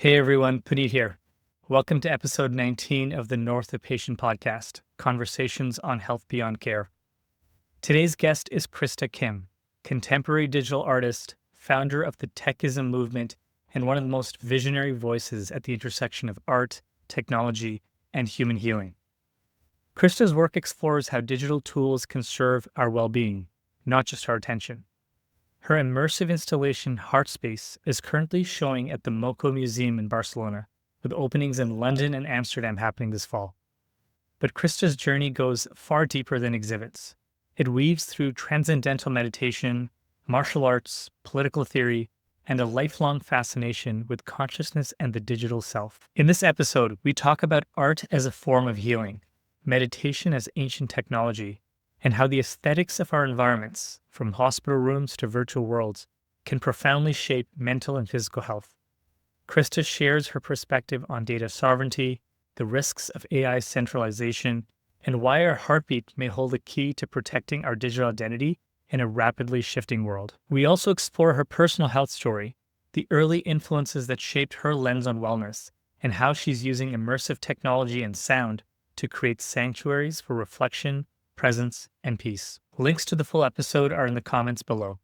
Hey everyone, Puneet here. Welcome to episode 19 of the North of Patient podcast, Conversations on Health Beyond Care. Today's guest is Krista Kim, contemporary digital artist, founder of the Techism movement, and one of the most visionary voices at the intersection of art, technology, and human healing. Krista's work explores how digital tools can serve our well-being, not just our attention. Her immersive installation, Heartspace, is currently showing at the MoCo Museum in Barcelona, with openings in London and Amsterdam happening this fall. But Krista's journey goes far deeper than exhibits. It weaves through transcendental meditation, martial arts, political theory, and a lifelong fascination with consciousness and the digital self. In this episode, we talk about art as a form of healing, meditation as ancient technology, and how the aesthetics of our environments, from hospital rooms to virtual worlds, can profoundly shape mental and physical health. Krista shares her perspective on data sovereignty, the risks of AI centralization, and why our heartbeat may hold the key to protecting our digital identity in a rapidly shifting world. We also explore her personal health story, the early influences that shaped her lens on wellness, and how she's using immersive technology and sound to create sanctuaries for reflection, presence, and peace. Links to the full episode are in the comments below.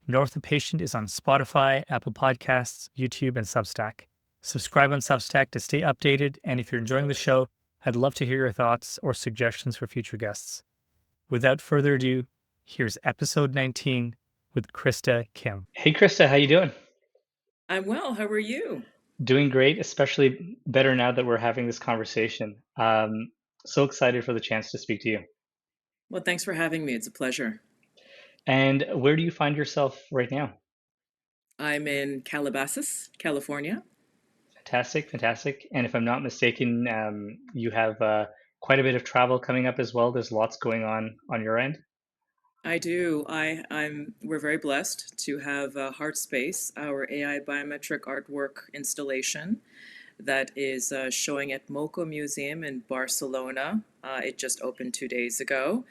North of Patient is on Spotify, Apple Podcasts, YouTube, and Substack. Subscribe on Substack to stay updated, and if you're enjoying the show, I'd love to hear your thoughts or suggestions for future guests. Without further ado, here's episode 19 with Krista Kim. Hey Krista, how you doing? I'm well. How are you? Doing great, especially better now that we're having this conversation. So excited for the chance to speak to you. Well, thanks for having me. It's a pleasure. And where do you find yourself right now? I'm in Calabasas, California. Fantastic, fantastic. And if I'm not mistaken, you have quite a bit of travel coming up as well. There's lots going on your end. I do. We're very blessed to have Heartspace, our AI biometric artwork installation that is showing at MoCo Museum in Barcelona. It just opened 2 days ago.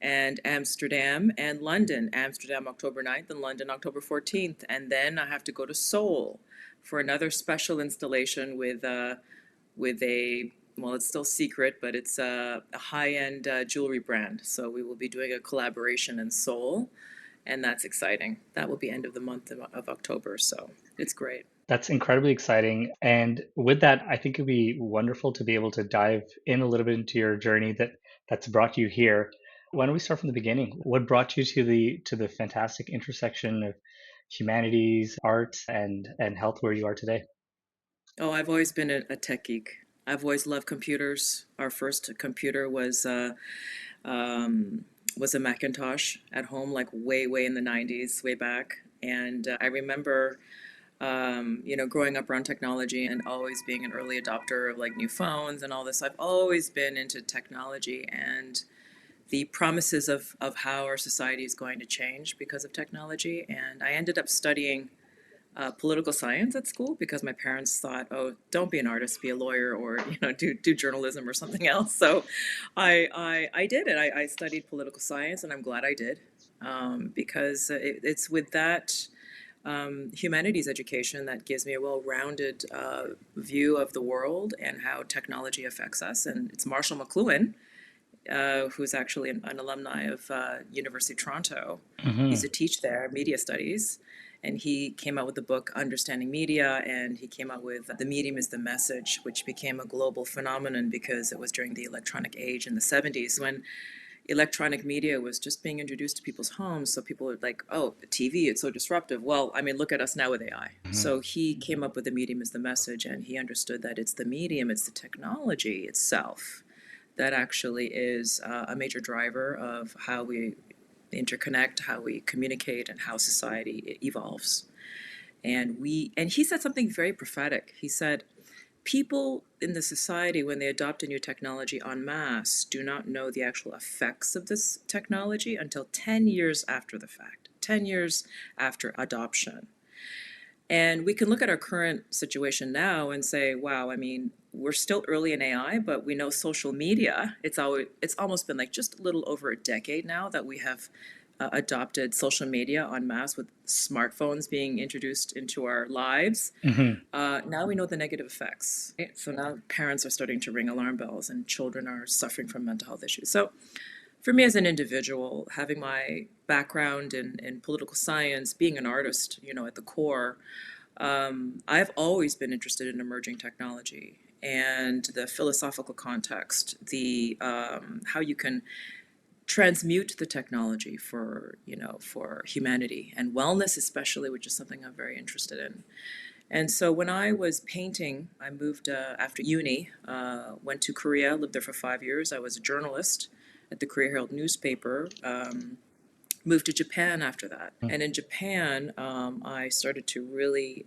And Amsterdam and London. Amsterdam October 9th and London October 14th. And then I have to go to Seoul for another special installation with a well, it's still secret, but it's a high-end jewelry brand. So we will be doing a collaboration in Seoul, and that's exciting. That will be end of the month of October, so it's great. That's incredibly exciting. And with that, I think it'd be wonderful to be able to dive in a little bit into your journey that's brought you here. Why don't we start from the beginning? What brought you to the fantastic intersection of humanities, art, and health where you are today? Oh, I've always been a tech geek. I've always loved computers. Our first computer um, was a Macintosh at home, like way in the 90s, way back. And I remember growing up around technology and always being an early adopter of like new phones and all this. I've always been into technology and the promises of how our society is going to change because of technology. And I ended up studying political science at school because my parents thought, oh, don't be an artist, be a lawyer, or do journalism or something else. So I did it. I studied political science, and I'm glad I did because it's with that humanities education that gives me a well-rounded view of the world and how technology affects us. And it's Marshall McLuhan, who's actually an alumni of University of Toronto. He's Hmm. a teach there, media studies, and he came out with the book Understanding Media, and he came out with The Medium is the Message, which became a global phenomenon because it was during the electronic age in the 70s when electronic media was just being introduced to people's homes. So people were like, oh, TV, it's so disruptive. Well, I mean, look at us now with AI. Hmm. So he came up with The Medium is the Message, and he understood that it's the medium, it's the technology itself that actually is a major driver of how we interconnect, how we communicate, and how society evolves. And he said something very prophetic. He said, people in the society, when they adopt a new technology en masse, do not know the actual effects of this technology until 10 years after the fact, 10 years after adoption. And we can look at our current situation now and say, wow, I mean, we're still early in AI, but we know social media, it's almost been like just a little over a decade now that we have adopted social media en masse with smartphones being introduced into our lives, Hmm. now we know the negative effects. Right? So now parents are starting to ring alarm bells and children are suffering from mental health issues. So for me as an individual, having my background in political science, being an artist, at the core, I've always been interested in emerging technology and the philosophical context, the how you can transmute the technology for humanity and wellness especially, which is something I'm very interested in. And so when I was painting, I moved after uni, went to Korea, lived there for 5 years. I was a journalist at the Korea Herald newspaper. Moved to Japan after that. And in Japan, I started to really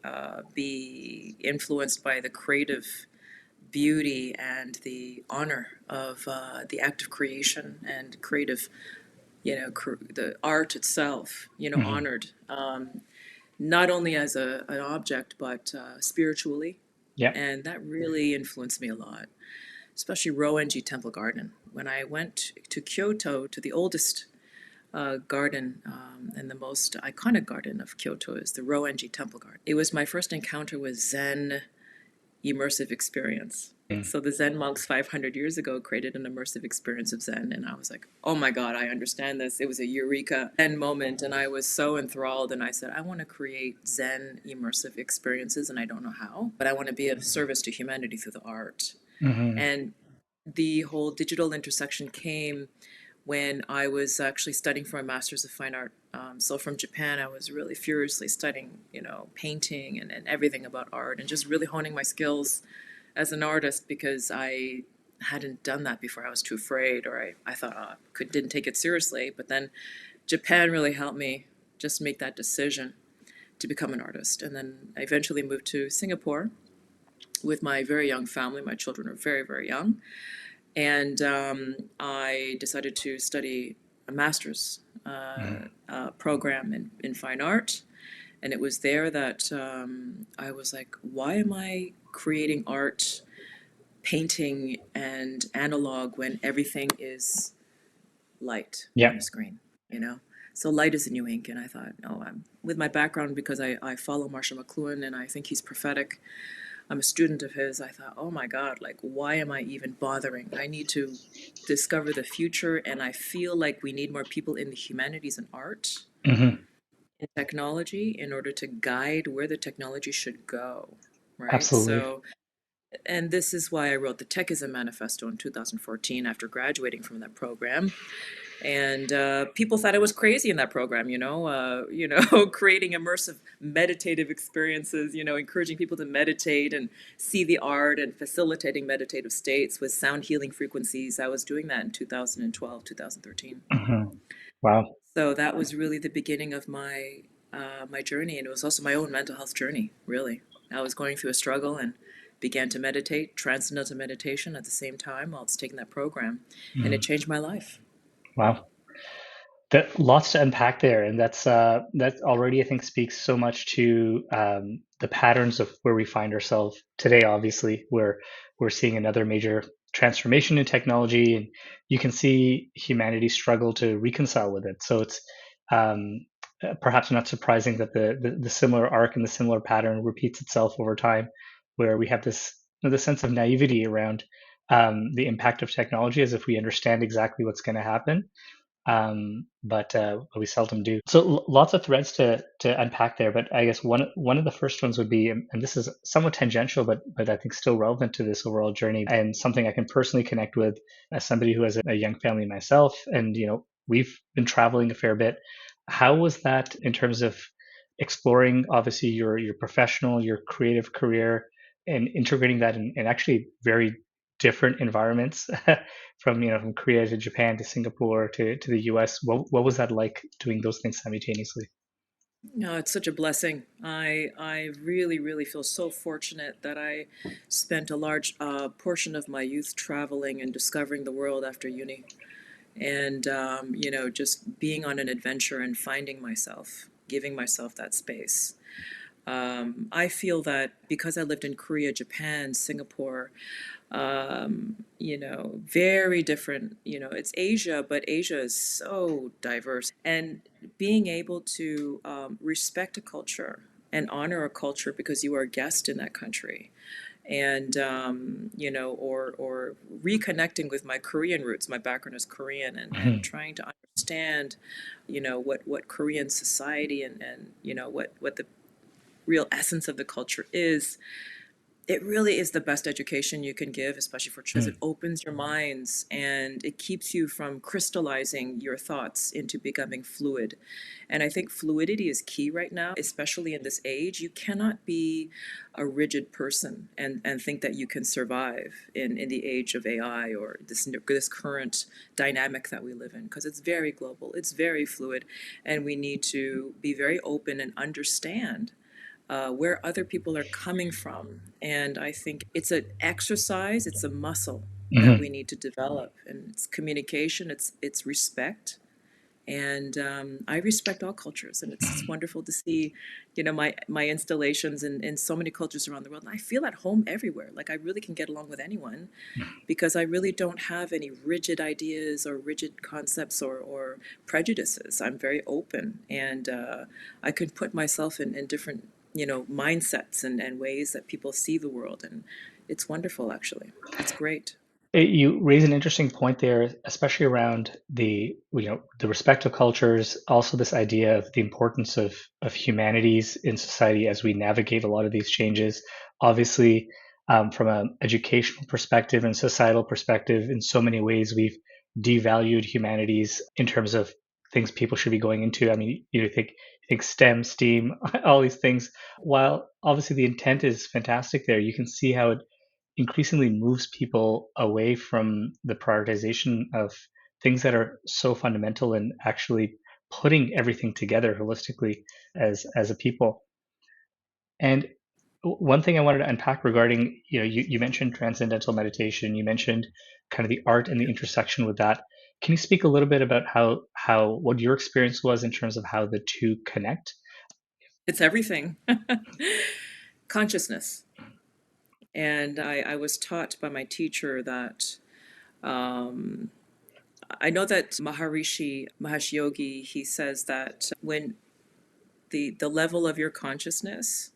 be influenced by the creative beauty and the honor of the act of creation and creative, the art itself, Hmm. honored not only as an object, but spiritually. Yeah. And that really influenced me a lot, especially Roenji Temple Garden. When I went to Kyoto, to the oldest garden and the most iconic garden of Kyoto is the Roenji Temple Garden. It was my first encounter with Zen immersive experience. So the Zen monks 500 years ago created an immersive experience of Zen, and I was like, "Oh my God, I understand this." It was a eureka Zen moment, and I was so enthralled. And I said, "I want to create Zen immersive experiences, and I don't know how, but I want to be of service to humanity through the art." Hmm. And the whole digital intersection came when I was actually studying for a master's of fine art. So from Japan, I was really furiously studying, painting and everything about art and just really honing my skills as an artist because I hadn't done that before. I was too afraid, or I thought didn't take it seriously. But then Japan really helped me just make that decision to become an artist. And then I eventually moved to Singapore with my very young family. My children are very, very young. And I decided to study a master's program in fine art. And it was there that I was like, why am I creating art, painting, and analog when everything is light Yeah. on a screen, you know? So light is the new ink. And I thought, no, I'm with my background because I follow Marshall McLuhan and I think he's prophetic. I'm a student of his. I thought, oh my God, like, why am I even bothering? I need to discover the future. And I feel like we need more people in the humanities and art Hmm. and technology in order to guide where the technology should go. Right. Absolutely. So, and this is why I wrote the Techism Manifesto in 2014 after graduating from that program. And people thought I was crazy in that program, creating immersive meditative experiences, encouraging people to meditate and see the art and facilitating meditative states with sound healing frequencies. I was doing that in 2012, 2013. Hmm. Wow. So that was really the beginning of my journey, and it was also my own mental health journey. Really, I was going through a struggle and began to meditate, transcendental meditation, at the same time while I was taking that program, and it Mhm. changed my life. Wow. That lots to unpack there, and that already I think speaks so much to the patterns of where we find ourselves today. Obviously, where we're seeing another major transformation in technology, and you can see humanity struggle to reconcile with it. So it's um, perhaps not surprising that the similar arc and the similar pattern repeats itself over time, where we have this the sense of naivety around the impact of technology, as if we understand exactly what's going to happen, but we seldom do. So lots of threads to unpack there. But I guess one of the first ones would be, and this is somewhat tangential, but I think still relevant to this overall journey, and something I can personally connect with as somebody who has a young family myself, and we've been traveling a fair bit. How was that in terms of exploring, obviously your professional, your creative career, and integrating that in actually very different environments from Korea to Japan to Singapore to the US. What was that like doing those things simultaneously? No, it's such a blessing. I really, really feel so fortunate that I spent a large portion of my youth traveling and discovering the world after uni. And, just being on an adventure and finding myself, giving myself that space. I feel that because I lived in Korea, Japan, Singapore, very different. It's Asia, but Asia is so diverse. And being able to respect a culture and honor a culture because you are a guest in that country, and or reconnecting with my Korean roots. My background is Korean, and Mhm. trying to understand, what Korean society and what the real essence of the culture is. It really is the best education you can give, especially for because it Mm. opens your minds and it keeps you from crystallizing your thoughts into becoming fluid. And I think fluidity is key right now, especially in this age. You cannot be a rigid person and think that you can survive in the age of AI or this current dynamic that we live in, because it's very global, it's very fluid, and we need to be very open and understand where other people are coming from. And I think it's an exercise, it's a muscle that we Mhm. need to develop. And it's communication, it's respect. And I respect all cultures, and it's wonderful to see, my installations in so many cultures around the world. And I feel at home everywhere. Like I really can get along with anyone because I really don't have any rigid ideas or rigid concepts or prejudices. I'm very open, and I can put myself in different, mindsets and ways that people see the world. And it's wonderful, actually. It's great. You raise an interesting point there, especially around the respect of cultures. Also, this idea of the importance of humanities in society as we navigate a lot of these changes. Obviously, from an educational perspective and societal perspective, in so many ways, we've devalued humanities in terms of things people should be going into. I mean, you think STEM, STEAM, all these things. While obviously the intent is fantastic, there you can see how it increasingly moves people away from the prioritization of things that are so fundamental and actually putting everything together holistically as a people. And one thing I wanted to unpack regarding, you mentioned transcendental meditation, you mentioned kind of the art and the intersection with that. Can you speak a little bit about how what your experience was in terms of how the two connect? It's everything. Consciousness. And I was taught by my teacher that um, I know that Maharishi Mahesh Yogi, he says that when the level of your consciousness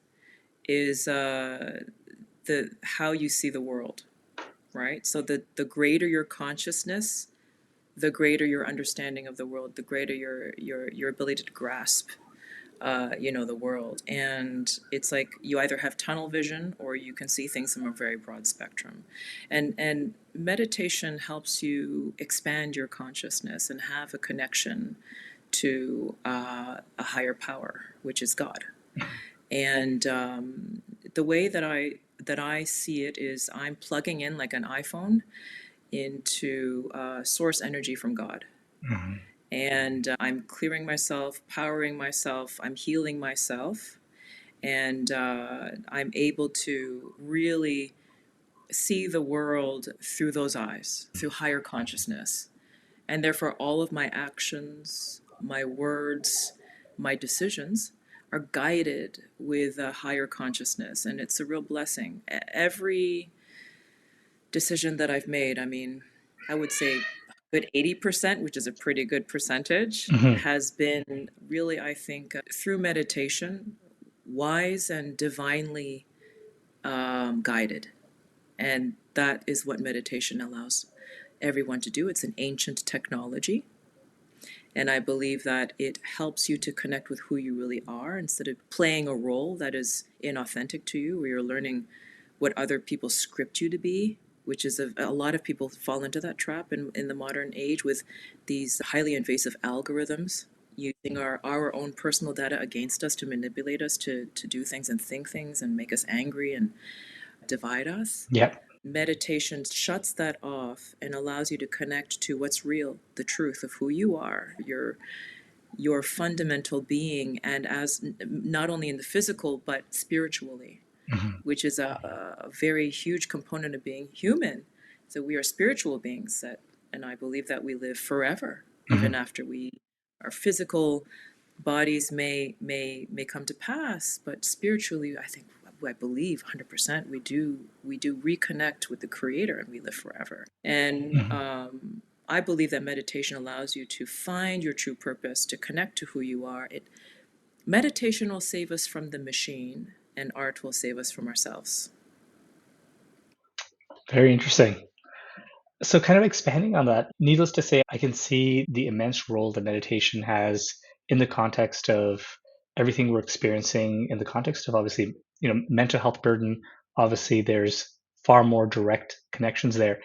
is the how you see the world, right? So the greater your consciousness, the greater your understanding of the world, the greater your ability to grasp the world. And it's like you either have tunnel vision or you can see things from a very broad spectrum. And meditation helps you expand your consciousness and have a connection to a higher power, which is God. And the way that I see it is I'm plugging in like an iPhone into source energy from God. Mhm. And I'm clearing myself, powering myself, I'm healing myself, and I'm able to really see the world through those eyes, through higher consciousness. And therefore, all of my actions, my words, my decisions are guided with a higher consciousness. And it's a real blessing. Every decision that I've made, I mean, I would say a good 80%, which is a pretty good percentage, Mhm. has been really, I think, through meditation, wise and divinely guided. And that is what meditation allows everyone to do. It's an ancient technology. And I believe that it helps you to connect with who you really are instead of playing a role that is inauthentic to you, where you're learning what other people script you to be, which is a lot of people fall into that trap in the modern age with these highly invasive algorithms using our own personal data against us to manipulate us to do things and think things and make us angry and divide us. Yeah. Meditation shuts that off and allows you to connect to what's real, the truth of who you are, your fundamental being, and as not only in the physical but spiritually, Mhm. which is a very huge component of being human. So we are spiritual beings and I believe that we live forever, even Mhm. after our physical bodies may come to pass, but spiritually, I believe 100% we do reconnect with the creator and we live forever. And Mhm. I believe that meditation allows you to find your true purpose, to connect to who you are. Meditation will save us from the machine, and art will save us from ourselves. Very interesting. So, kind of expanding on that, needless to say, I can see the immense role that meditation has in the context of everything we're experiencing, in the context of obviously, mental health burden. Obviously, there's far more direct connections there.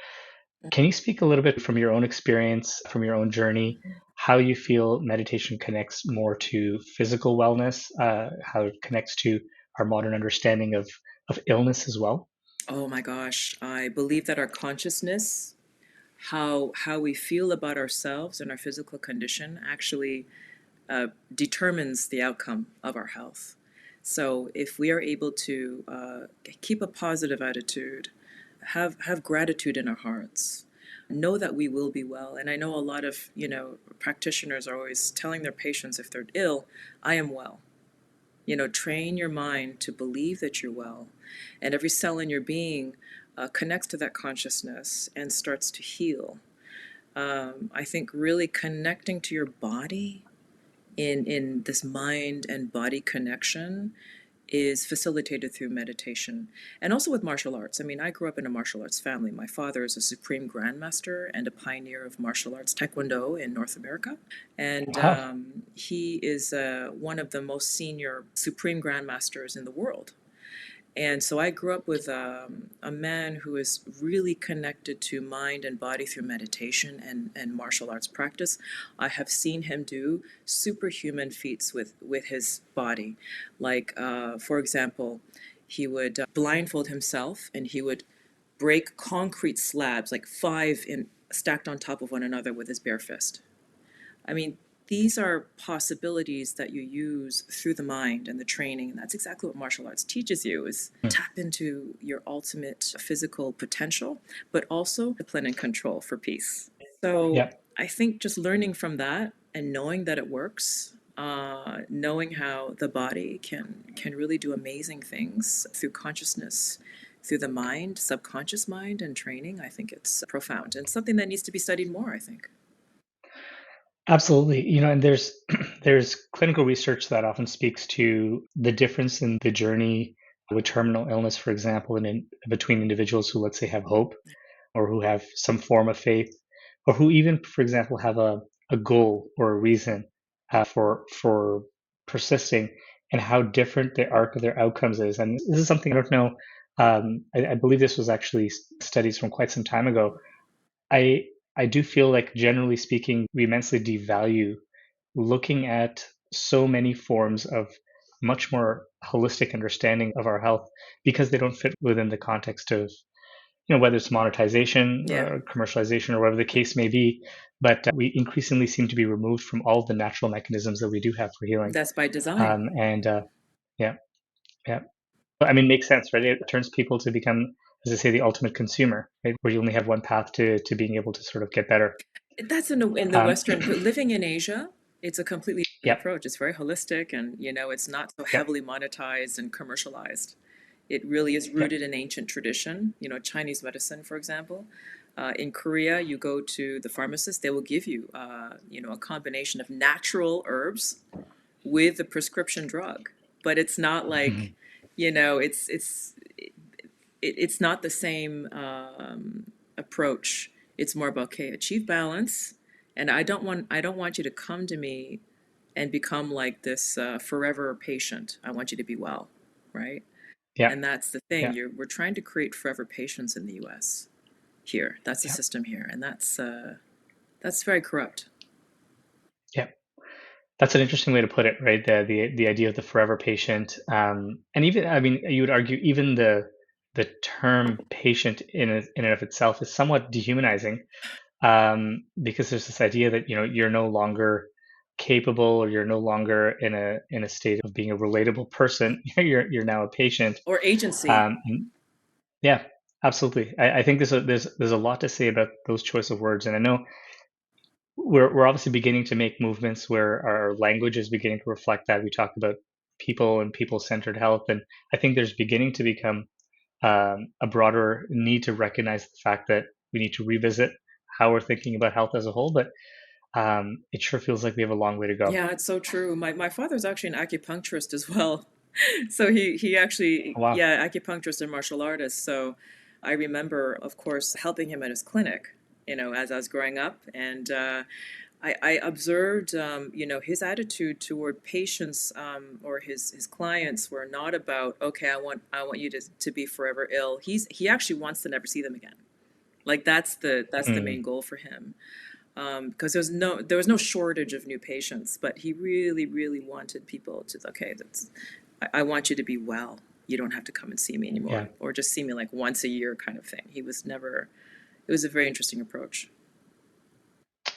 Can you speak a little bit from your own experience, from your own journey, how you feel meditation connects more to physical wellness, how it connects to our modern understanding of illness as well? Oh my gosh, I believe that our consciousness, how we feel about ourselves and our physical condition actually determines the outcome of our health. So if we are able to keep a positive attitude, have gratitude in our hearts, know that we will be well. And I know a lot of practitioners are always telling their patients if they're ill, I am well. Train your mind to believe that you're well, and every cell in your being connects to that consciousness and starts to heal. I think really connecting to your body in this mind and body connection is facilitated through meditation and also with martial arts. I mean, I grew up in a martial arts family. My father is a supreme grandmaster and a pioneer of martial arts, Taekwondo in North America. And Wow. he is one of the most senior supreme grandmasters in the world. And so I grew up with a man who is really connected to mind and body through meditation and martial arts practice. I have seen him do superhuman feats with his body. Like, for example, he would blindfold himself and he would break concrete slabs, like five in, stacked on top of one another with his bare fist. I mean, these are possibilities that you use through the mind and the training. And that's exactly what martial arts teaches you is Mm. tap into your ultimate physical potential, but also discipline and control for peace. So Yeah. I think just learning from that and knowing that it works, knowing how the body can really do amazing things through consciousness, through the mind, subconscious mind and training, I think it's profound and something that needs to be studied more, I think. Absolutely. And there's there's clinical research that often speaks to the difference in the journey with terminal illness, for example, and between individuals who, let's say, have hope or who have some form of faith, or who even, for example, have a goal or a reason for persisting, and how different the arc of their outcomes is. And this is something I don't know. I believe this was actually studies from quite some time ago. I I do feel like, generally speaking, we immensely devalue looking at so many forms of much more holistic understanding of our health because they don't fit within the context of, whether it's monetization Yeah, or commercialization or whatever the case may be. But we increasingly seem to be removed from all the natural mechanisms that we do have for healing. that's by design. And yeah, yeah. But I mean, makes sense, right? It turns people to become, as I say, the ultimate consumer, right? Where you only have one path to being able to sort of get better. That's in the Um, Western, living in Asia, it's a completely different yep, approach. It's very holistic and, it's not so yep. heavily monetized and commercialized. It really is Yep. rooted in ancient tradition, Chinese medicine, for example. In Korea, you go to the pharmacist, they will give you, a combination of natural herbs with a prescription drug. But it's not like, Mhm. it's not the same approach. It's more about, okay, achieve balance, and I don't want you to come to me and become like this forever patient. I want you to be well, right? Yeah, And that's the thing. yeah, We're trying to create forever patients in the U.S. here. That's the yeah, system here, and that's very corrupt. yeah. That's an interesting way to put it, right? The idea of the forever patient, and even, I mean, you would argue even the term patient in and of itself is somewhat dehumanizing, because there's this idea that you're no longer capable, or you're no longer in a state of being a relatable person. You're now a patient. Or agency. And yeah, absolutely. I think there's a lot to say about those choice of words, and I know we're obviously beginning to make movements where our language is beginning to reflect that. We talk about people and people-centered health, and I think there's beginning to become a broader need to recognize the fact that we need to revisit how we're thinking about health as a whole. But it sure feels like we have a long way to go. Yeah, it's so true. My father's actually an acupuncturist as well. So he actually, Wow. yeah, acupuncturist and martial artist. So I remember, of course, helping him at his clinic, as I was growing up. And I observed, his attitude toward patients, or his clients were not about, okay, I want you to be forever ill. He actually wants to never see them again. Like that's the Mm, main goal for him. Because there was no shortage of new patients, but he really, really wanted people to, okay, I want you to be well. You don't have to come and see me yeah. anymore, or just see me like once a year kind of thing. He was never. It was a very interesting approach.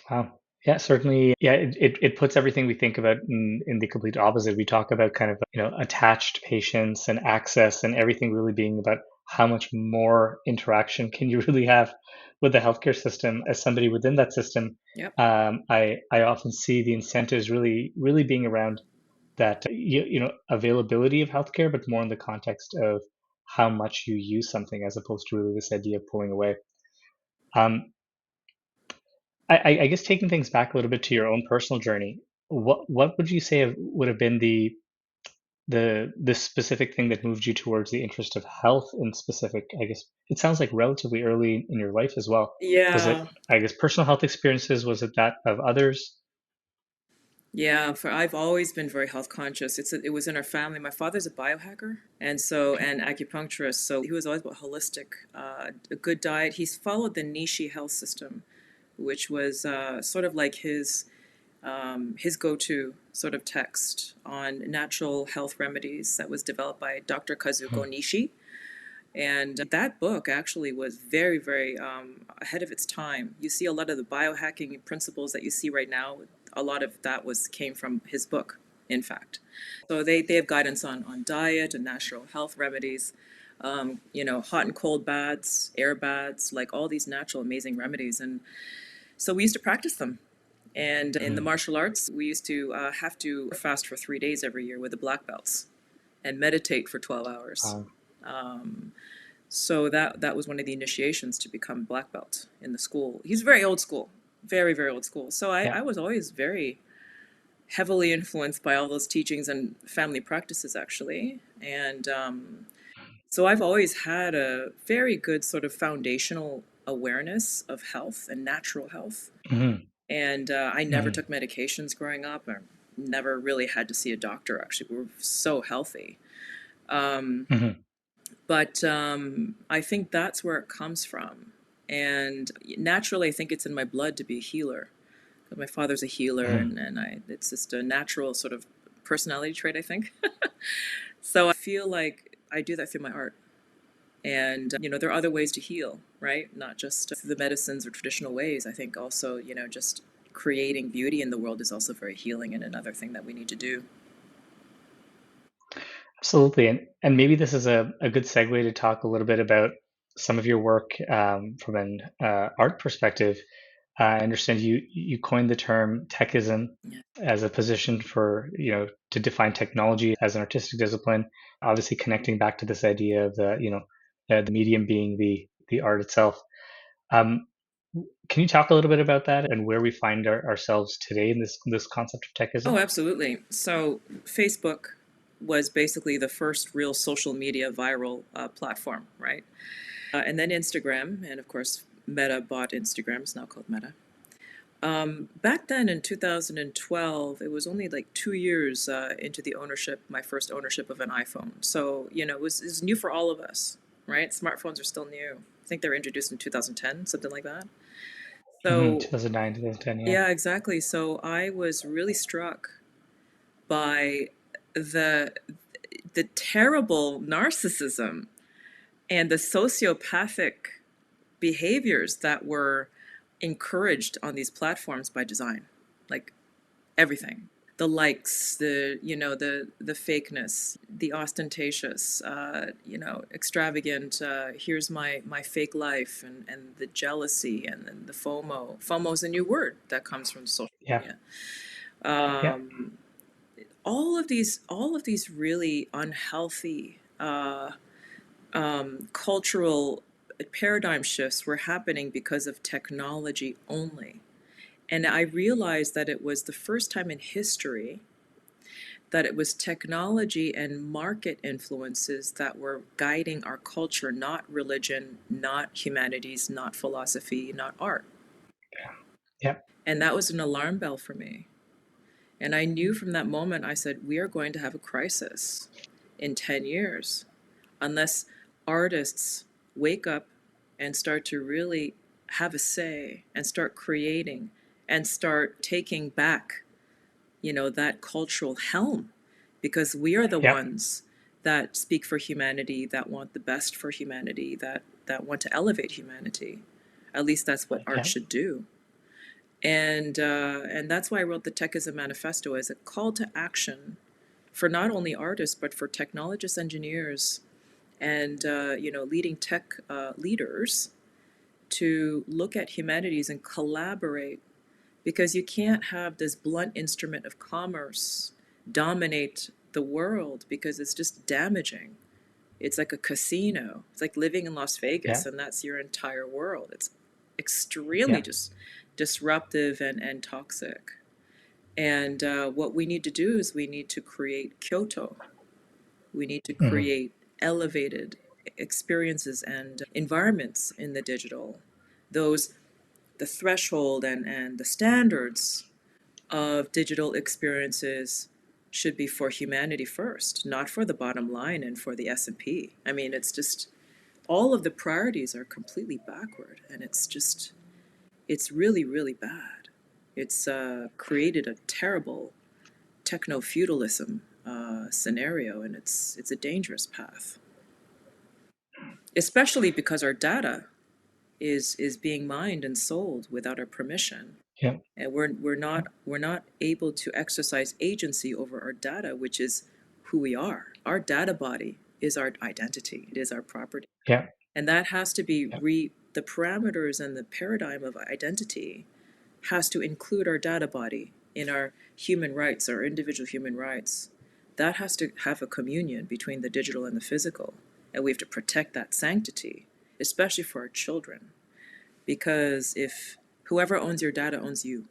Wow. Yeah, certainly. Yeah, it puts everything we think about in the complete opposite. We talk about kind of, attached patients and access and everything really being about how much more interaction can you really have with the healthcare system. As somebody within that system, Yep. I often see the incentives really being around that, availability of healthcare, but more in the context of how much you use something as opposed to really this idea of pulling away. Um, I guess taking things back a little bit to your own personal journey, what would you say would have been the specific thing that moved you towards the interest of health in specific? I guess it sounds like relatively early in your life as well. Was it, Yeah. I guess, personal health experiences? Was it that of others? Yeah, for I've always been very health conscious. It was in our family. My father's a biohacker and acupuncturist, so he was always about holistic, a good diet. He's followed the Nishi health system, which was sort of like his go-to sort of text on natural health remedies that was developed by Dr. Kazuko Mhm, Nishi. And that book actually was very, very ahead of its time. You see a lot of the biohacking principles that you see right now, a lot of that came from his book, in fact. So they have guidance on diet and natural health remedies, hot and cold baths, air baths, like all these natural amazing remedies. And so we used to practice them. And in the mhm. martial arts, we used to have to fast for 3 days every year with the black belts and meditate for 12 hours. Um, Um, so that was one of the initiations to become black belt in the school. He's very old school, very, very old school. So I, yeah. I was always very heavily influenced by all those teachings and family practices, actually. And so I've always had a very good sort of foundational awareness of health and natural health. Hmm. And I never Hmm. took medications growing up, or never really had to see a doctor, actually. We were so healthy. Um, Hmm. but I think that's where it comes from. And naturally, I think it's in my blood to be a healer. My father's a healer, Hmm. and it's just a natural sort of personality trait, I think. So I feel like I do that through my art. And, there are other ways to heal, right? Not just through the medicines or traditional ways. I think also, just creating beauty in the world is also very healing and another thing that we need to do. Absolutely. And maybe this is a good segue to talk a little bit about some of your work from an art perspective. I understand you coined the term techism Yeah. as a position for, to define technology as an artistic discipline, obviously connecting back to this idea of the medium being the art itself. Um, can you talk a little bit about that and where we find ourselves today in this concept of Oh, techism? absolutely. So Facebook was basically the first real social media viral platform, right? And then Instagram, and of course, Meta bought Instagram. It's now called Meta. Back then in 2012, it was only like 2 years into the ownership, my first ownership of an iPhone. So, it was new for all of us, right? Smartphones are still new. I think they were introduced in 2010, something like that. Hmm. So, 2009, 2010, yeah. yeah, exactly. So I was really struck by the the terrible narcissism and the sociopathic behaviors that were encouraged on these platforms by design, like everything. the likes, the fakeness, the ostentatious, extravagant. Here's my fake life, and the jealousy, and then the FOMO. FOMO is a new word that comes from social Yeah. media. Yeah. Um, all of these really unhealthy cultural paradigm shifts were happening because of technology only. And I realized that it was the first time in history that it was technology and market influences that were guiding our culture, not religion, not humanities, not philosophy, not art. Yeah. And that was an alarm bell for me. And I knew from that moment, I said, we are going to have a crisis in 10 years unless artists wake up and start to really have a say and start creating and start taking back, that cultural helm, because we are the Yeah. ones that speak for humanity, that want the best for humanity, that want to elevate humanity. At least that's what art Yeah. should do. And that's why I wrote the Techism Manifesto as a call to action for not only artists but for technologists, engineers, and leading tech leaders to look at humanities and collaborate, because you can't have this blunt instrument of commerce dominate the world, because it's just damaging. It's like a casino. It's like living in Las Yeah. Vegas, and that's your entire world. It's extremely Yeah. just disruptive and toxic. And what we need to do is we need to create Kyoto. We need to Hmm. create elevated experiences and environments in the digital. Those the threshold and the standards of digital experiences should be for humanity first, not for the bottom line and for the S&P. I mean, it's just all of the priorities are completely backward, and it's really, really bad. It's created a terrible techno-feudalism scenario, and it's a dangerous path, especially because our data is being mined and sold without our permission, Yeah. and we're not able to exercise agency over our data, which is who we are. Our data body is our identity. It is our property, Yeah. and that has to be Yeah. the parameters and the paradigm of identity has to include our data body in our human rights, our individual human rights. That has to have a communion between the digital and the physical, and we have to protect that sanctity, especially for our children, because if whoever owns your data owns you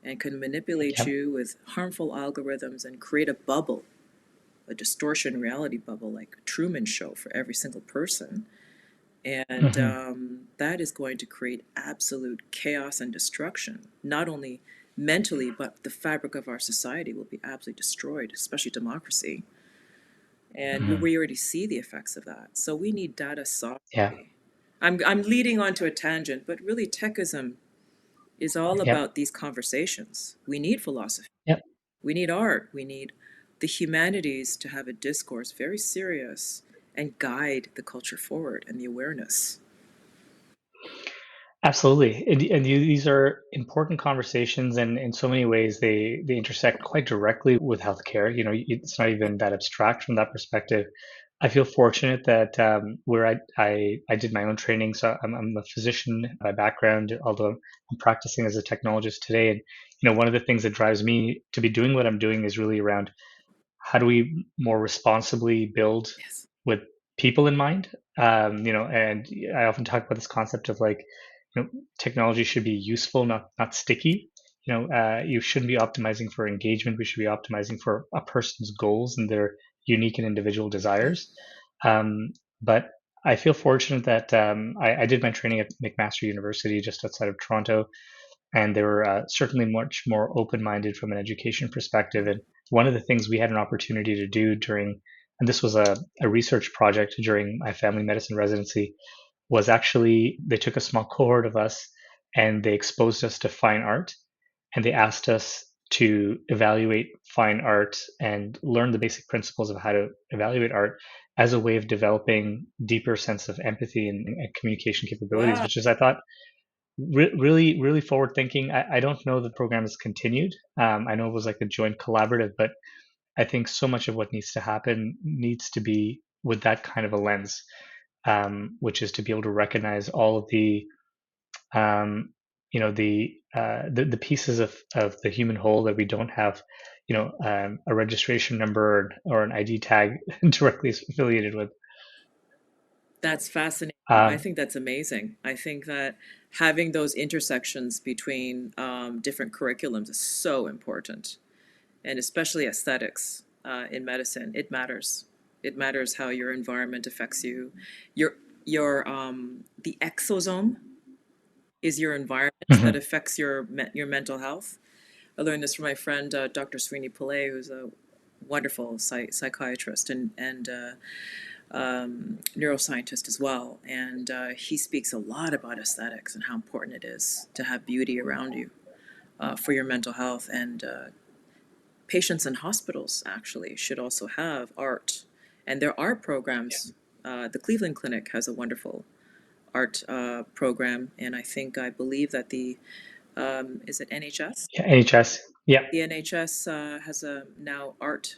and can manipulate Yeah. you with harmful algorithms and create a bubble, a distortion reality bubble like a Truman Show for every single person. And Hmm. that is going to create absolute chaos and destruction, not only mentally, but the fabric of our society will be absolutely destroyed, especially democracy. And Hmm. we already see the effects of that. So we need data Yeah. sovereignty. I'm leading onto a tangent, but really, techism is all Yeah. about these conversations. We need philosophy, Yeah. we need art, we need the humanities to have a discourse very serious and guide the culture forward and the awareness. Absolutely. These are important conversations, and in so many ways, they intersect quite directly with healthcare. It's not even that abstract from that perspective. I feel fortunate that where I did my own training, so I'm a physician by background, although I'm practicing as a technologist today. And one of the things that drives me to be doing what I'm doing is really around how do we more responsibly build Yes. with people in mind. And I often talk about this concept of like, technology should be useful, not sticky. You shouldn't be optimizing for engagement. We should be optimizing for a person's goals and their unique and individual desires. But I feel fortunate that I did my training at McMaster University just outside of Toronto, and they were certainly much more open-minded from an education perspective. And one of the things we had an opportunity to do during, and this was a research project during my family medicine residency, was actually they took a small cohort of us and they exposed us to fine art, and they asked us to evaluate fine art and learn the basic principles of how to evaluate art as a way of developing deeper sense of empathy and communication capabilities, Wow. which is, I thought, really forward thinking. I don't know the program is continued. I know it was like a joint collaborative, but I think so much of what needs to happen needs to be with that kind of a lens, which is to be able to recognize all of the the pieces of the human whole that we don't have, a registration number or an ID tag directly affiliated with. That's fascinating. I Um, think that's amazing. I think that having those intersections between different curriculums is so important, and especially aesthetics in medicine. It matters. It matters how your environment affects you. The exosome is your environment that mhm. affects your mental health. I learned this from my friend Dr. Srini Pillay, who's a wonderful psychiatrist and neuroscientist as well. And he speaks a lot about aesthetics and how important it is to have beauty around you for your mental health. And patients in hospitals actually should also have art. And there are programs. The Cleveland Clinic has a wonderful art program. And I believe that is it NHS? Yeah, NHS. Yeah. The NHS has a now art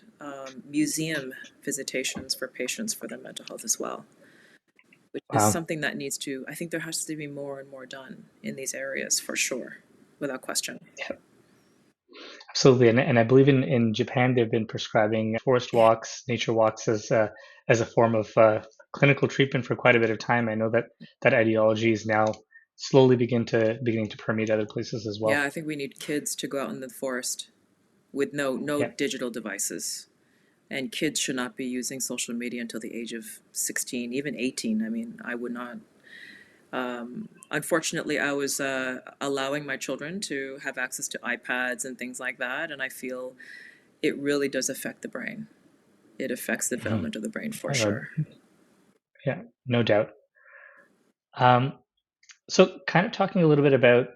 museum visitations for patients for their mental health as well, which is Wow. something that needs to, I think there has to be more and more done in these areas for sure, without question. Yeah, absolutely. And I believe in Japan they've been prescribing forest Yeah. walks, nature walks as a form of clinical treatment for quite a bit of time. I know that that ideology is now slowly beginning to permeate other places as Yeah, well. I think we need kids to go out in the forest with no Yeah. digital devices. And kids should not be using social media until the age of 16, even 18. I mean, I would not. Unfortunately, I was allowing my children to have access to iPads and things like that, and I feel it really does affect the brain. It affects the Mhm. development of the brain for Uh, sure. yeah, no doubt. Um, so kind of talking a little bit about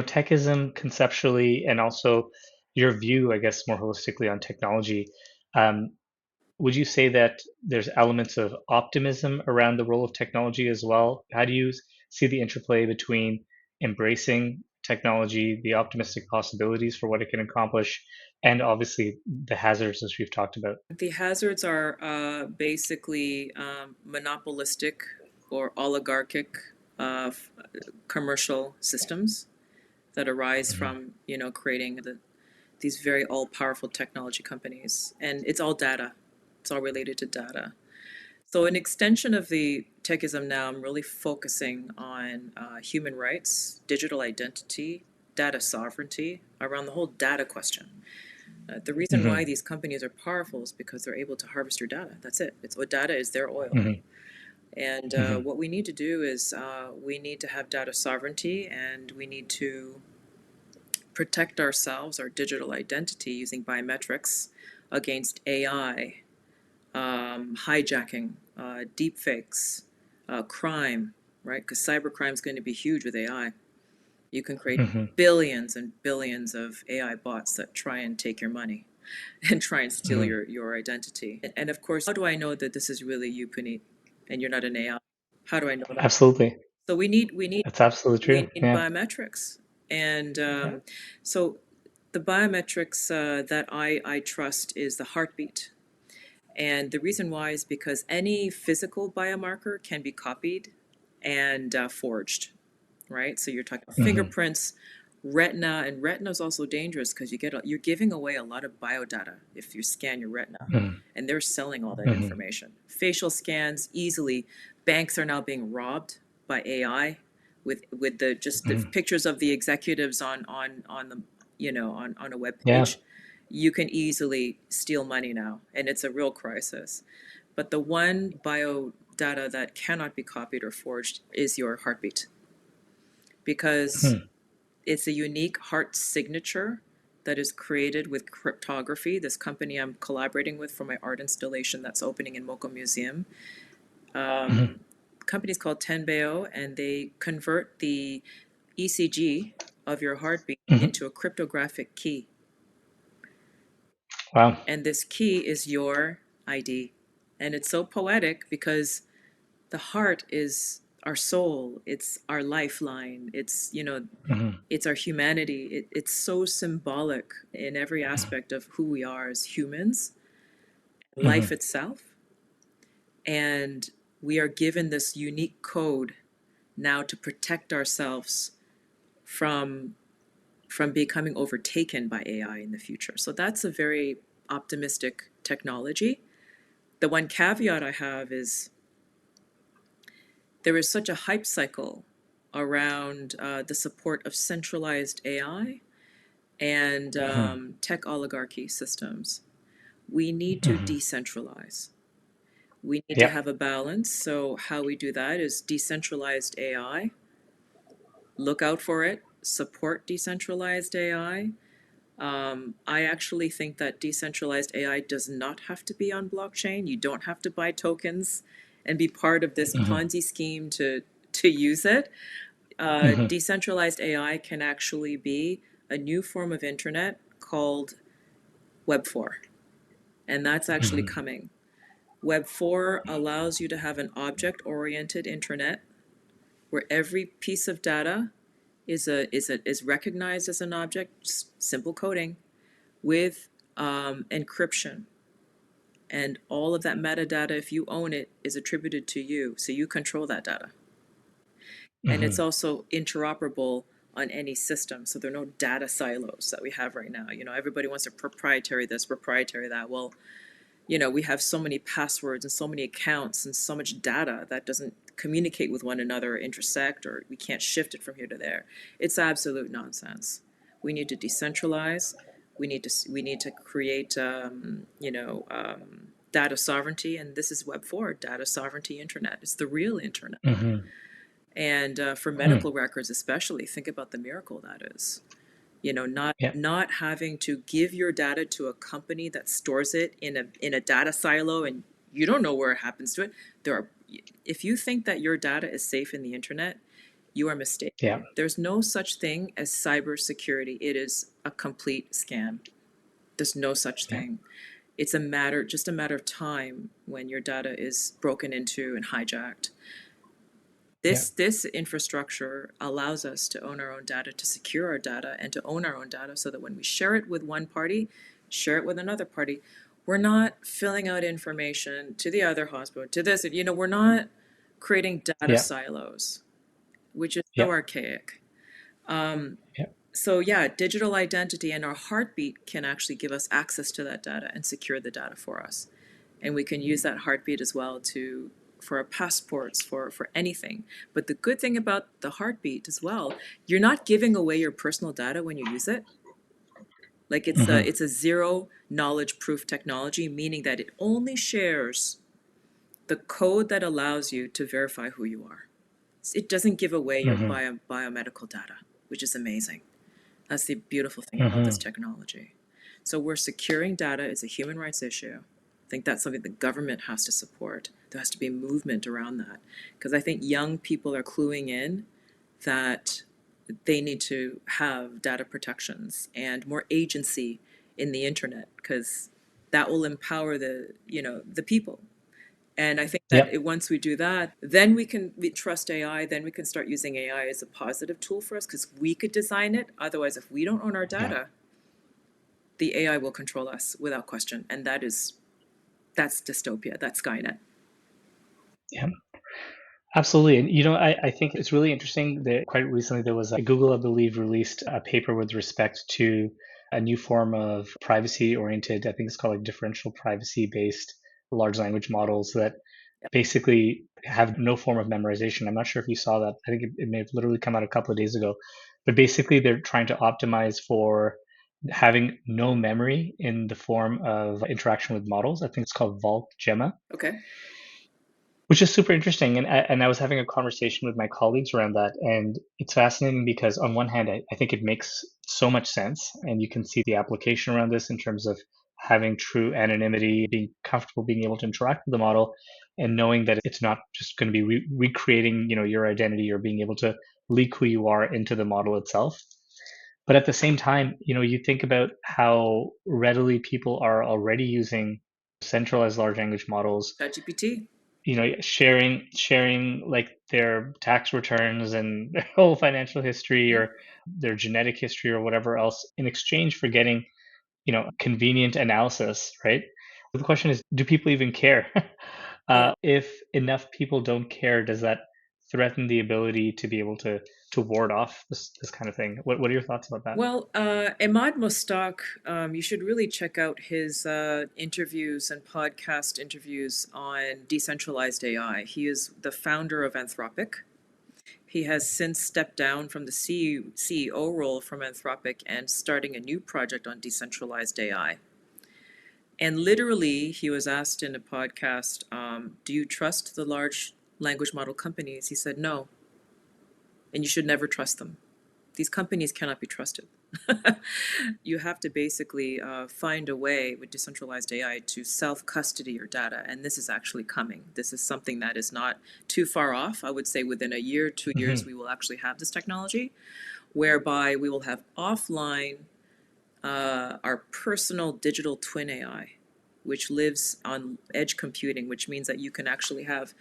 techism conceptually and also your view, I guess, more holistically on technology. Um, would you say that there's elements of optimism around the role of technology as well? How do you see the interplay between embracing technology, the optimistic possibilities for what it can accomplish, and obviously the hazards as we've talked about? The hazards are basically monopolistic or oligarchic uh, f- commercial systems that arise Mhm. from creating these very all-powerful technology companies, and it's all data. It's all related to data. So, an extension of the Techism now, I'm really focusing on human rights, digital identity, data sovereignty, around the whole data question. The reason why Mhm. these companies are powerful is because they're able to harvest your data. That's it. It's what data is their oil. Mhm. And Mhm. what we need to do is we need to have data sovereignty, and we need to protect ourselves, our digital identity, using biometrics against AI, hijacking, deepfakes, crime, right? Because cybercrime is going to be huge with AI. You can create Mhm. billions and billions of AI bots that try and take your money and try and steal Mhm. your identity. And of course, how do I know that this is really you, Puneet, and you're not an AI? How do I know that? Absolutely. So That's absolutely true. we need Yeah. biometrics, and Yeah. so the biometrics that I trust is the heartbeat. And the reason why is because any physical biomarker can be copied and forged, right? So you're talking Mhm. fingerprints, retina, and retina is also dangerous because you're giving away a lot of biodata if you scan your retina, Mhm. and they're selling all that Mhm. information. Facial scans easily. Banks are now being robbed by AI with the just the Mhm. pictures of the executives on the on a web Yeah. page. You can easily steal money now, and it's a real crisis. But the one bio data that cannot be copied or forged is your heartbeat, because Mhm. it's a unique heart signature that is created with cryptography. This company I'm collaborating with for my art installation that's opening in Moko Museum, Mhm. the company is called Tenbeo, and they convert the ECG of your heartbeat Mhm. into a cryptographic key. Wow. And this key is your ID. And it's so poetic because the heart is our soul, it's our lifeline, it's, Hmm. it's our humanity. It's so symbolic in every aspect of who we are as humans, life Hmm. itself. And we are given this unique code now to protect ourselves from becoming overtaken by AI in the future. So that's a very optimistic technology. The one caveat I have is there is such a hype cycle around the support of centralized AI and Hmm. tech oligarchy systems. We need to Hmm. decentralize. We need to Yeah. have a balance. So, how we do that is decentralized AI, look out for it, support decentralized AI. I actually think that decentralized AI does not have to be on blockchain. You don't have to buy tokens and be part of this Hmm. Ponzi scheme to use it. Hmm. Decentralized AI can actually be a new form of internet called Web 4, and that's actually Hmm. coming. Web 4 allows you to have an object oriented internet where every piece of data is recognized as an object, simple coding, with encryption. And all of that metadata, if you own it, is attributed to you. So you control that data. And it's Hmm. also interoperable on any system. So there are no data silos that we have right now. Everybody wants to proprietary this, proprietary that. Well, we have so many passwords and so many accounts and so much data that doesn't communicate with one another or intersect, or we can't shift it from here to there. It's absolute nonsense. We need to decentralize. We need to create data sovereignty, and this is Web 4, data sovereignty internet. It's the real internet. Hmm. And for Hmm. medical records especially, think about the miracle that is. Not Yeah. not having to give your data to a company that stores it in a data silo, and you don't know where it happens to it. There are If you think that your data is safe in the internet, you are Yeah. mistaken. There's no such thing as cybersecurity. It is a complete scam. There's no such Yeah. thing. It's just a matter of time when your data is broken into and hijacked. Yeah. This infrastructure allows us to own our own data, to secure our data, and to own our own data so that when we share it with one party, share it with another party, we're not filling out information to the other hospital, to this. We're not creating data Yeah. silos, which is so Yeah. archaic. Um, Yeah. so yeah, digital identity and our heartbeat can actually give us access to that data and secure the data for us. And we can use that heartbeat as well to for our passports, for anything. But the good thing about the heartbeat as well, you're not giving away your personal data when you use it. Like Hmm. it's a zero knowledge proof technology, meaning that it only shares the code that allows you to verify who you are. It doesn't give away your Hmm. biomedical data, which is amazing. That's the beautiful thing about this Hmm. technology. So we're securing data. It's a human rights issue. I think that's something the government has to support. There has to be movement around that. Because I think young people are cluing in that they need to have data protections and more agency in the internet, because that will empower the people. And I think that Yeah. once we do that, then we trust AI, then we can start using AI as a positive tool for us because we could design it. Otherwise, if we don't own our Yeah. data, the AI will control us without question. And that's dystopia, that's Skynet. Yeah. Absolutely. And I think it's really interesting that quite recently there was Google, I believe, released a paper with respect to a new form of privacy oriented, I think it's called like differential privacy based large language models that Yep. basically have no form of memorization. I'm not sure if you saw that. I think it may have literally come out a couple of days ago. But basically, they're trying to optimize for having no memory in the form of interaction with models. I think it's called Vault Gemma, Okay. which is super interesting. And I was having a conversation with my colleagues around that. And it's fascinating because, on one hand, I think it makes so much sense. And you can see the application around this in terms of having true anonymity, being comfortable being able to interact with the model, and knowing that it's not just going to be recreating your identity or being able to leak who you are into the model itself. But at the same time, you think about how readily people are already using centralized large language models ChatGPT. sharing like their tax returns and their whole financial history Mhm. or their genetic history or whatever else in exchange for getting convenient analysis, right? The question is, do people even care? Yeah. If enough people don't care, does that threaten the ability to be able to ward off this kind of thing? What are your thoughts about that? Well, Ahmad Mostaq, you should really check out his interviews and podcast interviews on decentralized AI. He is the founder of Anthropic. He has since stepped down from the CEO role from Anthropic and starting a new project on decentralized AI. And literally, he was asked in a podcast, do you trust the large language model companies? He said, no, and you should never trust them. These companies cannot be trusted. You have to basically find a way with decentralized AI to self-custody your data, and this is actually coming. This is something that is not too far off. I would say within a year, 2 years, Hmm. we will actually have this technology, whereby we will have offline our personal digital twin AI, which lives on edge computing, which means that you can actually have,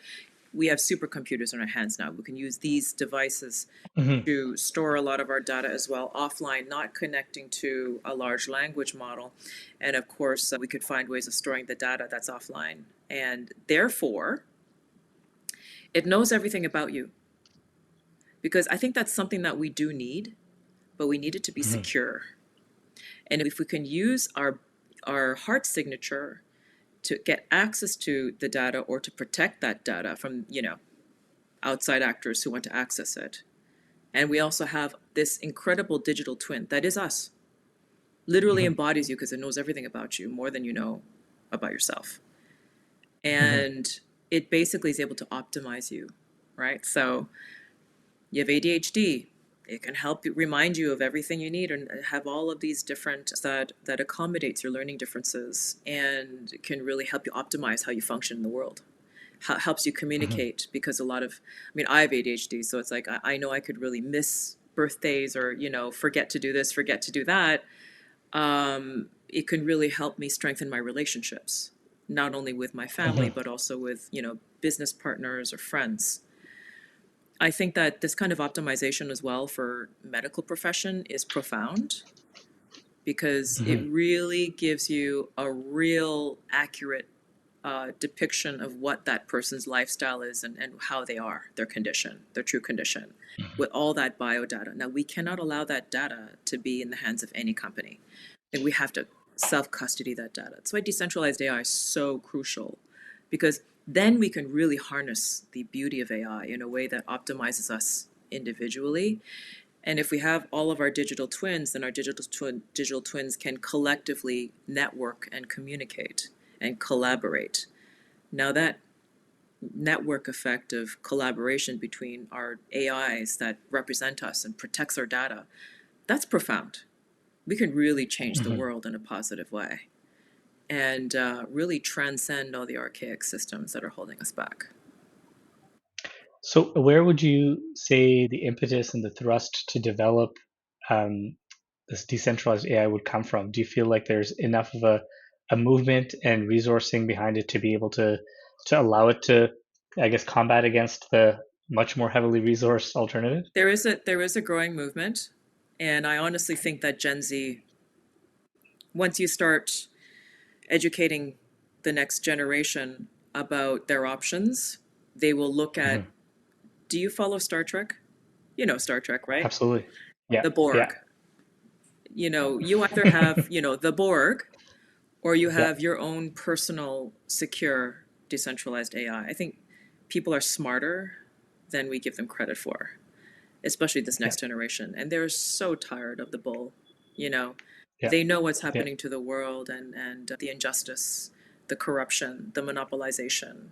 we have supercomputers in our hands now. We can use these devices Hmm. to store a lot of our data as well offline, not connecting to a large language model. And of course, we could find ways of storing the data that's offline. And therefore, it knows everything about you. Because I think that's something that we do need, but we need it to be Hmm. secure. And if we can use our heart signature to get access to the data or to protect that data from, outside actors who want to access it. And we also have this incredible digital twin that is us, literally Hmm. embodies you because it knows everything about you more than you know about yourself. Hmm. And it basically is able to optimize you, right? So you have ADHD. It can help you remind you of everything you need and have all of these different that accommodates your learning differences and can really help you optimize how you function in the world. Helps you Hmm. communicate because a lot of, I mean, I have ADHD, so it's like I know I could really miss birthdays or forget to do this, forget to do that. It can really help me strengthen my relationships, not only with my family Hmm. but also with business partners or friends. I think that this kind of optimization as well for medical profession is profound because it Hmm. really gives you a real accurate depiction of what that person's lifestyle is and how they are, their condition, their true condition, with all that biodata. Now, we cannot allow that data to be in the hands of any company. And we have to self custody that data. That's why decentralized AI is so crucial because then we can really harness the beauty of AI in a way that optimizes us individually. And if we have all of our digital twins, then our digital twins can collectively network and communicate and collaborate. Now that network effect of collaboration between our AIs that represent us and protects our data, that's profound. We can really change the Hmm. world in a positive way and really transcend all the archaic systems that are holding us back. So, where would you say the impetus and the thrust to develop um, this decentralized AI would come from? Do you feel like there's enough of a movement and resourcing behind it to be able to allow it to, I guess, combat against the much more heavily resourced alternative? There is a growing movement, and I honestly think that Gen Z, once you start educating the next generation about their options, they will look at, Hmm. do you follow Star Trek? You know Star Trek, right? Absolutely. Yeah. The Yeah. Borg. You either have, the Borg or you Yeah. have your own personal, secure, decentralized AI. I think people are smarter than we give them credit for, especially this Yeah. next generation. And they're so tired of the bull. You know, Yeah. they know what's Yeah. happening to the world and the injustice, the corruption, the monopolization,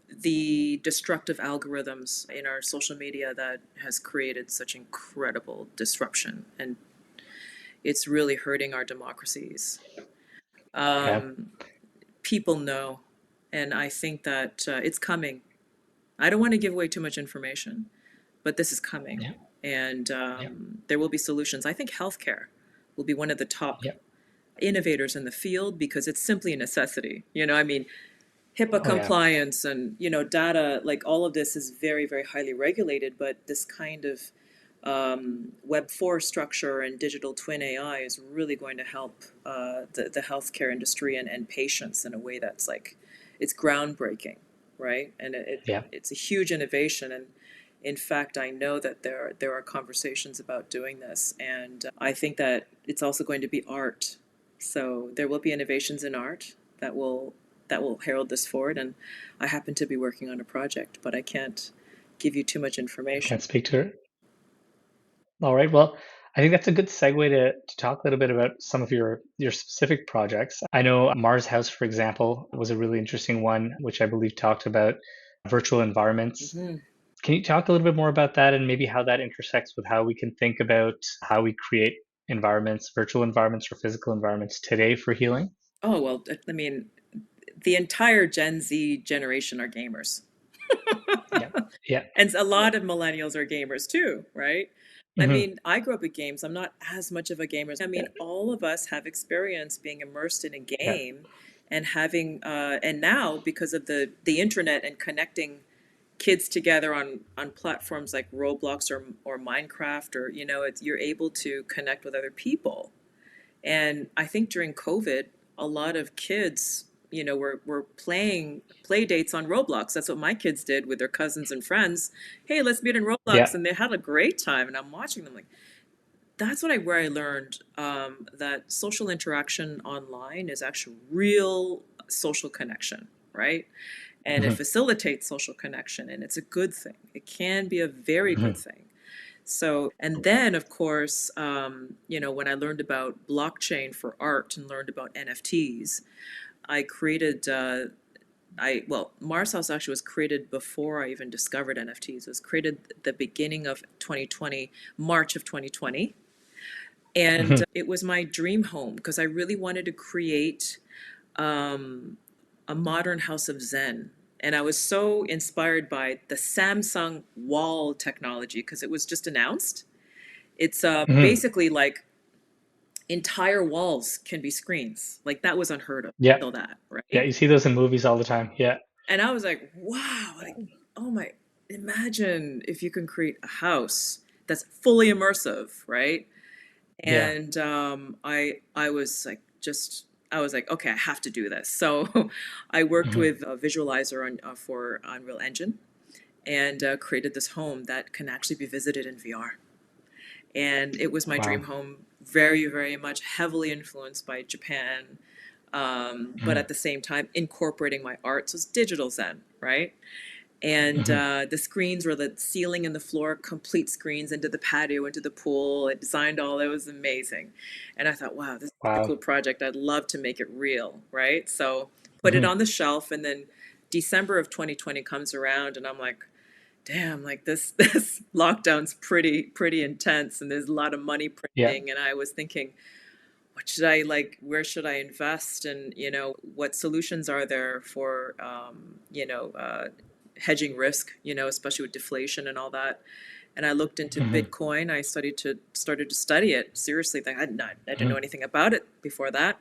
the destructive algorithms in our social media that has created such incredible disruption. And it's really hurting our democracies. Yeah. Um, People know. And I think that it's coming. I don't want to give away too much information, but this is coming. Yeah. And Yeah. there will be solutions. I think healthcare will be one of the top Yeah. innovators in the field because it's simply a necessity. I mean, HIPAA Oh yeah. compliance and, data, like all of this is very, very highly regulated, but this kind of Web 4 structure and digital twin AI is really going to help the healthcare industry and patients in a way that's like, it's groundbreaking, right? And Yeah. it's a huge innovation. And in fact, I know that there are conversations about doing this. And I think that it's also going to be art. So there will be innovations in art that will herald this forward. And I happen to be working on a project, but I can't give you too much information. Can't speak to it. All right. Well, I think that's a good segue to talk a little bit about some of your specific projects. I know Mars House, for example, was a really interesting one, which I believe talked about virtual environments. Hmm. Can you talk a little bit more about that and maybe how that intersects with how we can think about how we create environments, virtual environments or physical environments today for healing? Oh, well, I mean, the entire Gen Z generation are gamers. Yeah. Yeah. And a lot of millennials are gamers too, right? I Hmm. mean, I grew up with games. I'm not as much of a gamer. I mean, all of us have experience being immersed in a Yeah. game and having, and now because of the internet and connecting kids together on platforms like Roblox or Minecraft, or you're able to connect with other people. And I think during COVID, a lot of kids, were playing play dates on Roblox. That's what my kids did with their cousins and friends. Hey, let's meet in Roblox, Yeah. and they had a great time. And I'm watching them like, that's where I learned that social interaction online is actually real social connection, right? And it Hmm. facilitates social connection, and it's a good thing. It can be a very good Hmm. thing. So, and then of course, when I learned about blockchain for art and learned about NFTs, I created, well, Mars House actually was created before I even discovered NFTs. It was created the beginning of 2020, March of 2020. And Hmm. it was my dream home because I really wanted to create um, a modern house of Zen. And I was so inspired by the Samsung wall technology because it was just announced. It's Hmm. basically like entire walls can be screens. Like that was unheard of Yeah. till that, Yeah. right? You see those in movies all the time. Yeah. And I was like, wow, like, oh my, imagine if you can create a house that's fully immersive, right? Yeah. And I was like, I was like, okay, I have to do this. So I worked Hmm. with a visualizer for Unreal Engine and created this home that can actually be visited in VR. And it was my Wow. dream home, very, very much heavily influenced by Japan, but Hmm. at the same time incorporating my art. So it's digital Zen, right? And Hmm. the screens were the ceiling and the floor, complete screens into the patio, into the pool. I designed all. It was amazing. And I thought, wow, this is a cool Wow. project. I'd love to make it real, right? So put it Hmm. on the shelf, and then December of 2020 comes around, and I'm like, damn, like this this lockdown's pretty intense, and there's a lot of money Yeah. printing. And I was thinking, what should I like? Where should I invest? And what solutions are there for hedging risk? Especially with deflation and all that. And I looked into Hmm. Bitcoin. I started to study it seriously. I didn't know Hmm. anything about it before that,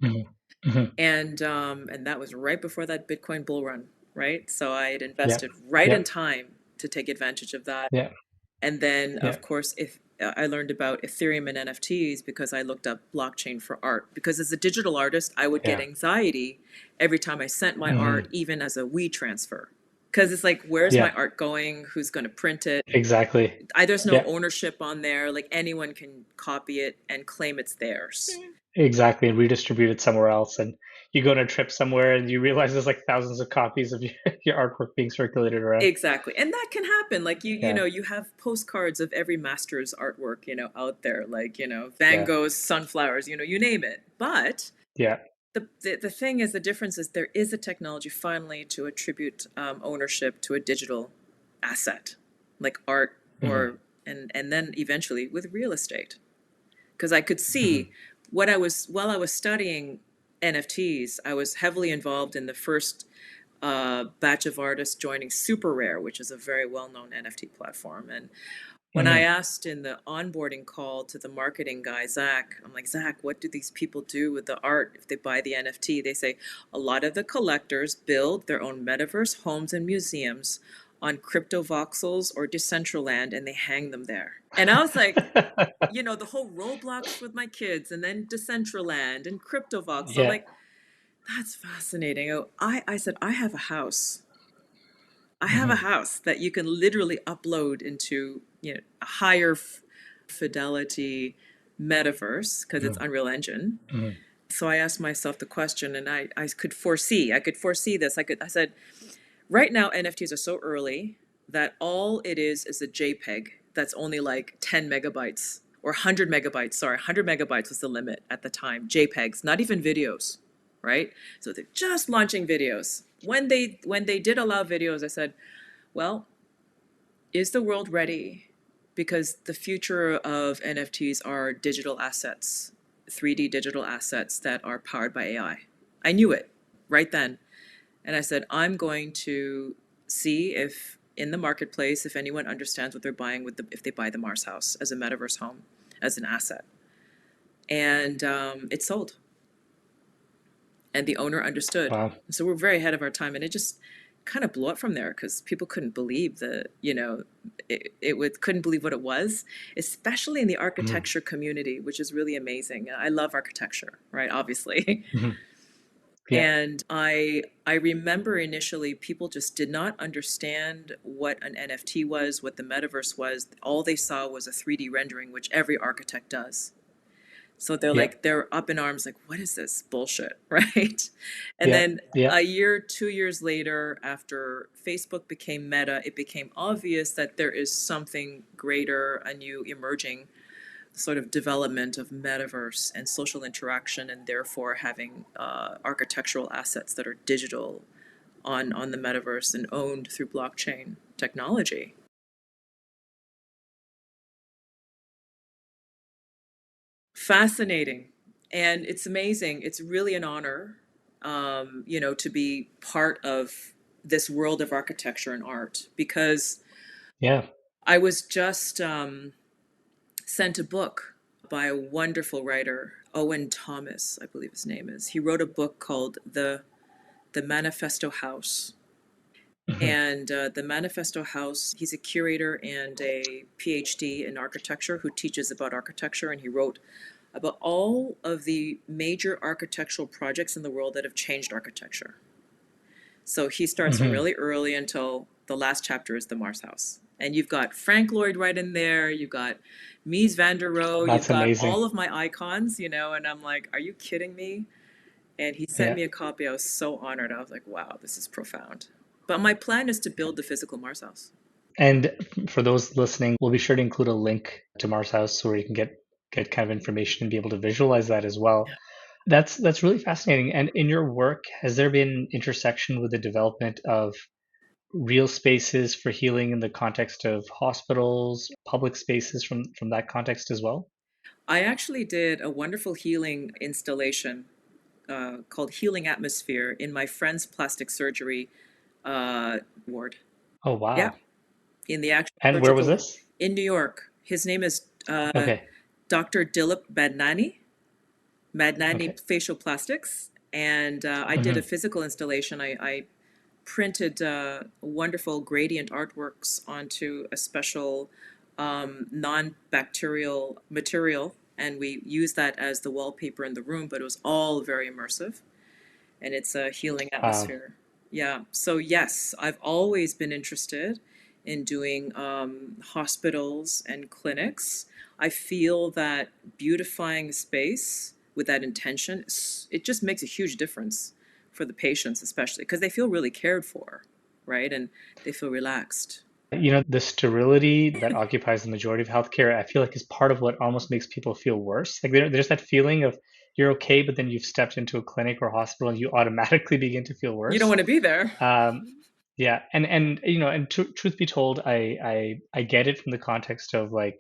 Hmm. Hmm. and that was right before that Bitcoin bull run, right? So I had Yeah. invested right Yeah. in time to take advantage of that. Yeah. And then, Yeah. of course, if I learned about Ethereum and NFTs because I looked up blockchain for art. Because as a digital artist, I would get Yeah. anxiety every time I sent my Hmm. art, even as a WeTransfer. Because it's like, where's my Yeah. art going? Who's going to print it? Exactly. There's no Yeah. ownership on there. Like anyone can copy it and claim it's theirs. Exactly. And redistribute it somewhere else. And you go on a trip somewhere and you realize there's like thousands of copies of your artwork being circulated around. Exactly. And that can happen. Like Yeah. you have postcards of every master's artwork, out there, like, Van Yeah. Gogh's sunflowers, you name it. But Yeah. the thing is, the difference is there is a technology finally to attribute ownership to a digital asset, like art, Hmm. and then eventually with real estate. Because I could Hmm. see while I was studying NFTs, I was heavily involved in the first batch of artists joining Super Rare, which is a very well known NFT platform, and When I asked in the onboarding call to the marketing guy, Zach, I'm like, Zach, what do these people do with the art if they buy the NFT? They say a lot of the collectors build their own metaverse homes and museums on crypto voxels or Decentraland and they hang them there. And I was like, the whole Roblox with my kids and then Decentraland and crypto voxel. I'm Yeah. like, that's fascinating. I said, I have a house. I have a Hmm. house that you can literally upload into, a higher fidelity metaverse because it's Unreal Engine. Hmm. So I asked myself the question, and I could foresee this. I said, right now NFTs are so early that all it is a JPEG that's only like 10 megabytes or 100 megabytes. Sorry, 100 megabytes was the limit at the time. JPEGs, not even videos, right? So they're just launching videos. When they did allow videos, I said, well, is the world ready? Because the future of NFTs are digital assets, 3D digital assets that are powered by AI. I knew it right then. And I said, I'm going to see if in the marketplace, if anyone understands what they're buying if they buy the Mars house as a metaverse home, as an asset. And it sold. And the owner understood. Wow. So we're very ahead of our time. And it just kind of blew up from there because people couldn't believe couldn't believe what it was, especially in the Hmm. architecture community, which is really amazing. I love architecture, right? Obviously. Hmm. Yeah. And I remember initially people just did not understand what an NFT was, what the metaverse was. All they saw was a 3D rendering, which every architect does. So Yeah. they're up in arms, like, what is this bullshit, right? And Yeah. then Yeah. a year, 2 years later, after Facebook became Meta, it became obvious that there is something greater, a new emerging sort of development of metaverse and social interaction, and therefore having architectural assets that are digital on the metaverse and owned through blockchain technology. Fascinating. And it's amazing. It's really an honor, to be part of this world of architecture and art because Yeah. I was just sent a book by a wonderful writer, Owen Thomas, I believe his name is. He wrote a book called The Manifesto House. Hmm. And the Manifesto House, he's a curator and a PhD in architecture who teaches about architecture. And he wrote about all of the major architectural projects in the world that have changed architecture. So he starts from Hmm. really early until the last chapter is the Mars House. And you've got Frank Lloyd Wright in there, you've got Mies van der Rohe, you've That's got amazing. all of my icons, and I'm like, are you kidding me? And he sent Yeah. me a copy. I was so honored. I was like, wow, this is profound. But my plan is to build the physical Mars House. And for those listening, we'll be sure to include a link to Mars House where you can get kind of information and be able to visualize that as well. That's really fascinating. And in your work, has there been intersection with the development of real spaces for healing in the context of hospitals, public spaces from that context as well? I actually did a wonderful healing installation called Healing Atmosphere in my friend's plastic surgery ward. Oh, Yeah, wow. in the actual And where was surgical this? in New York. His name is Okay. Dr. Dilip Madnani Okay. Facial Plastics. And I did a Hmm. physical installation. I printed wonderful gradient artworks onto a special non-bacterial material, and we used that as the wallpaper in the room, but it was all very immersive, and it's a healing Wow. atmosphere. Yeah, so yes, I've always been interested in doing hospitals and clinics. I feel that beautifying space with that intention, it just makes a huge difference for the patients, especially because they feel really cared for, right? And they feel relaxed. The sterility that occupies the majority of healthcare, I feel like is part of what almost makes people feel worse. Like there's that feeling of you're okay, but then you've stepped into a clinic or hospital and you automatically begin to feel You don't worse. want to be there. Um, yeah, and truth be told, I get it from the context of like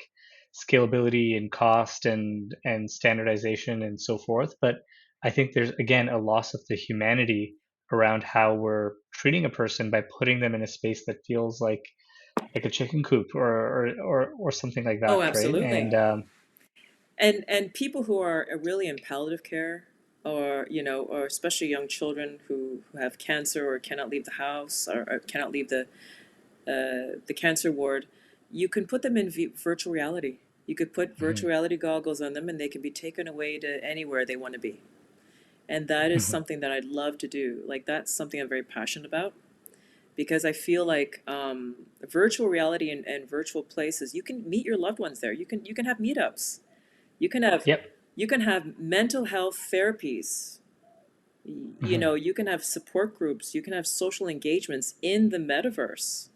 scalability and cost and standardization and so forth. But I think there's again a loss of the humanity around how we're treating a person by putting them in a space that feels like like a chicken coop or something like Oh, that, right? absolutely. And And people who are really in palliative care, or or especially young children who have cancer or cannot leave the house, or cannot leave the cancer ward, you can put them in virtual reality. You could put virtual Mhm, reality goggles on them, and they can be taken away to anywhere they want to be. And that is mhm. something that I'd love to do. Like, that's something I'm very passionate about, because I feel like virtual reality and virtual places, you can meet your loved ones there. You can have meetups. You can have Yep. you can have mental health therapies. Mhm, You can have support groups. You can have social engagements in the metaverse.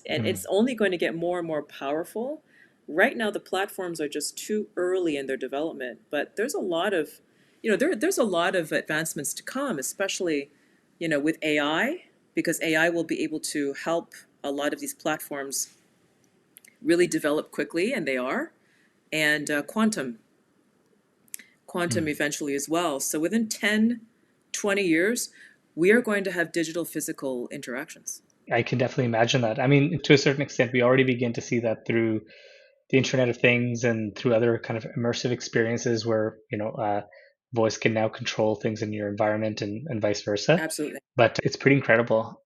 mhm. It's only going to get more and more powerful. Right now, the platforms are just too early in their development, but there's a lot of, there's a lot of advancements to come, especially, with AI, because AI will be able to help a lot of these platforms really develop quickly, and they are, and quantum Mm. eventually as well. So within 10, 20 years, we are going to have digital physical interactions. I can definitely imagine that. I mean, to a certain extent, we already begin to see that through the Internet of Things and through other kind of immersive experiences where, voice can now control things in your environment and vice versa. Absolutely. But it's pretty incredible.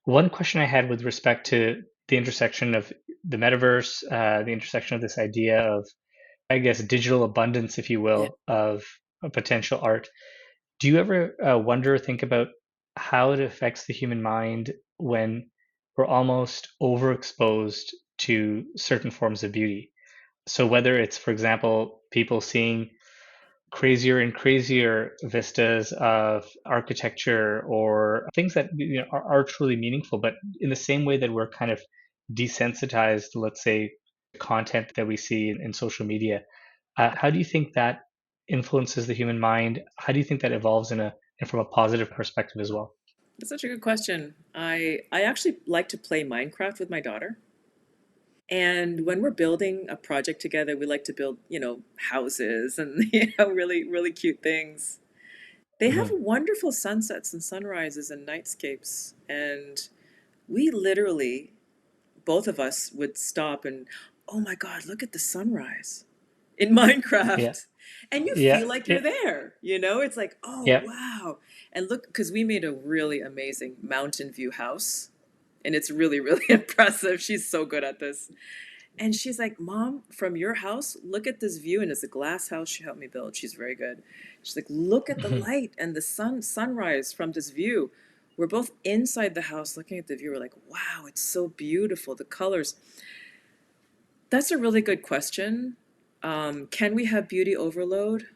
One question I had with respect to the intersection of the metaverse, the intersection of this idea of, I guess, digital abundance, if you Yeah. will, of a potential art. Do you ever wonder or think about how it affects the human mind when we're almost overexposed to certain forms of beauty? So whether it's, for example, people seeing crazier and crazier vistas of architecture or things that are truly meaningful, but in the same way that we're kind of desensitized, let's say, content that we see in social media, how do you think that influences the human mind? How do you think that evolves and from a positive perspective as well? That's such a good question. I actually like to play Minecraft with my daughter. And when we're building a project together, we like to build, houses and, really, really cute things. They have Hmm. wonderful sunsets and sunrises and nightscapes. And we literally, both of us would stop and, oh my God, look at the sunrise in Yeah, Minecraft. And you yeah, feel like yeah, you're there, It's like, oh, yeah. wow. And look, because we made a really amazing mountain view house. And it's really, really impressive. She's so good at this. And she's like, Mom, from your house, look at this view. And it's a glass house she helped me build. She's very good. She's like, look at the Mhm, light and the sunrise from this view. We're both inside the house looking at the view. We're like, wow, it's so beautiful. The colors. That's a really good question. Can we have beauty overload?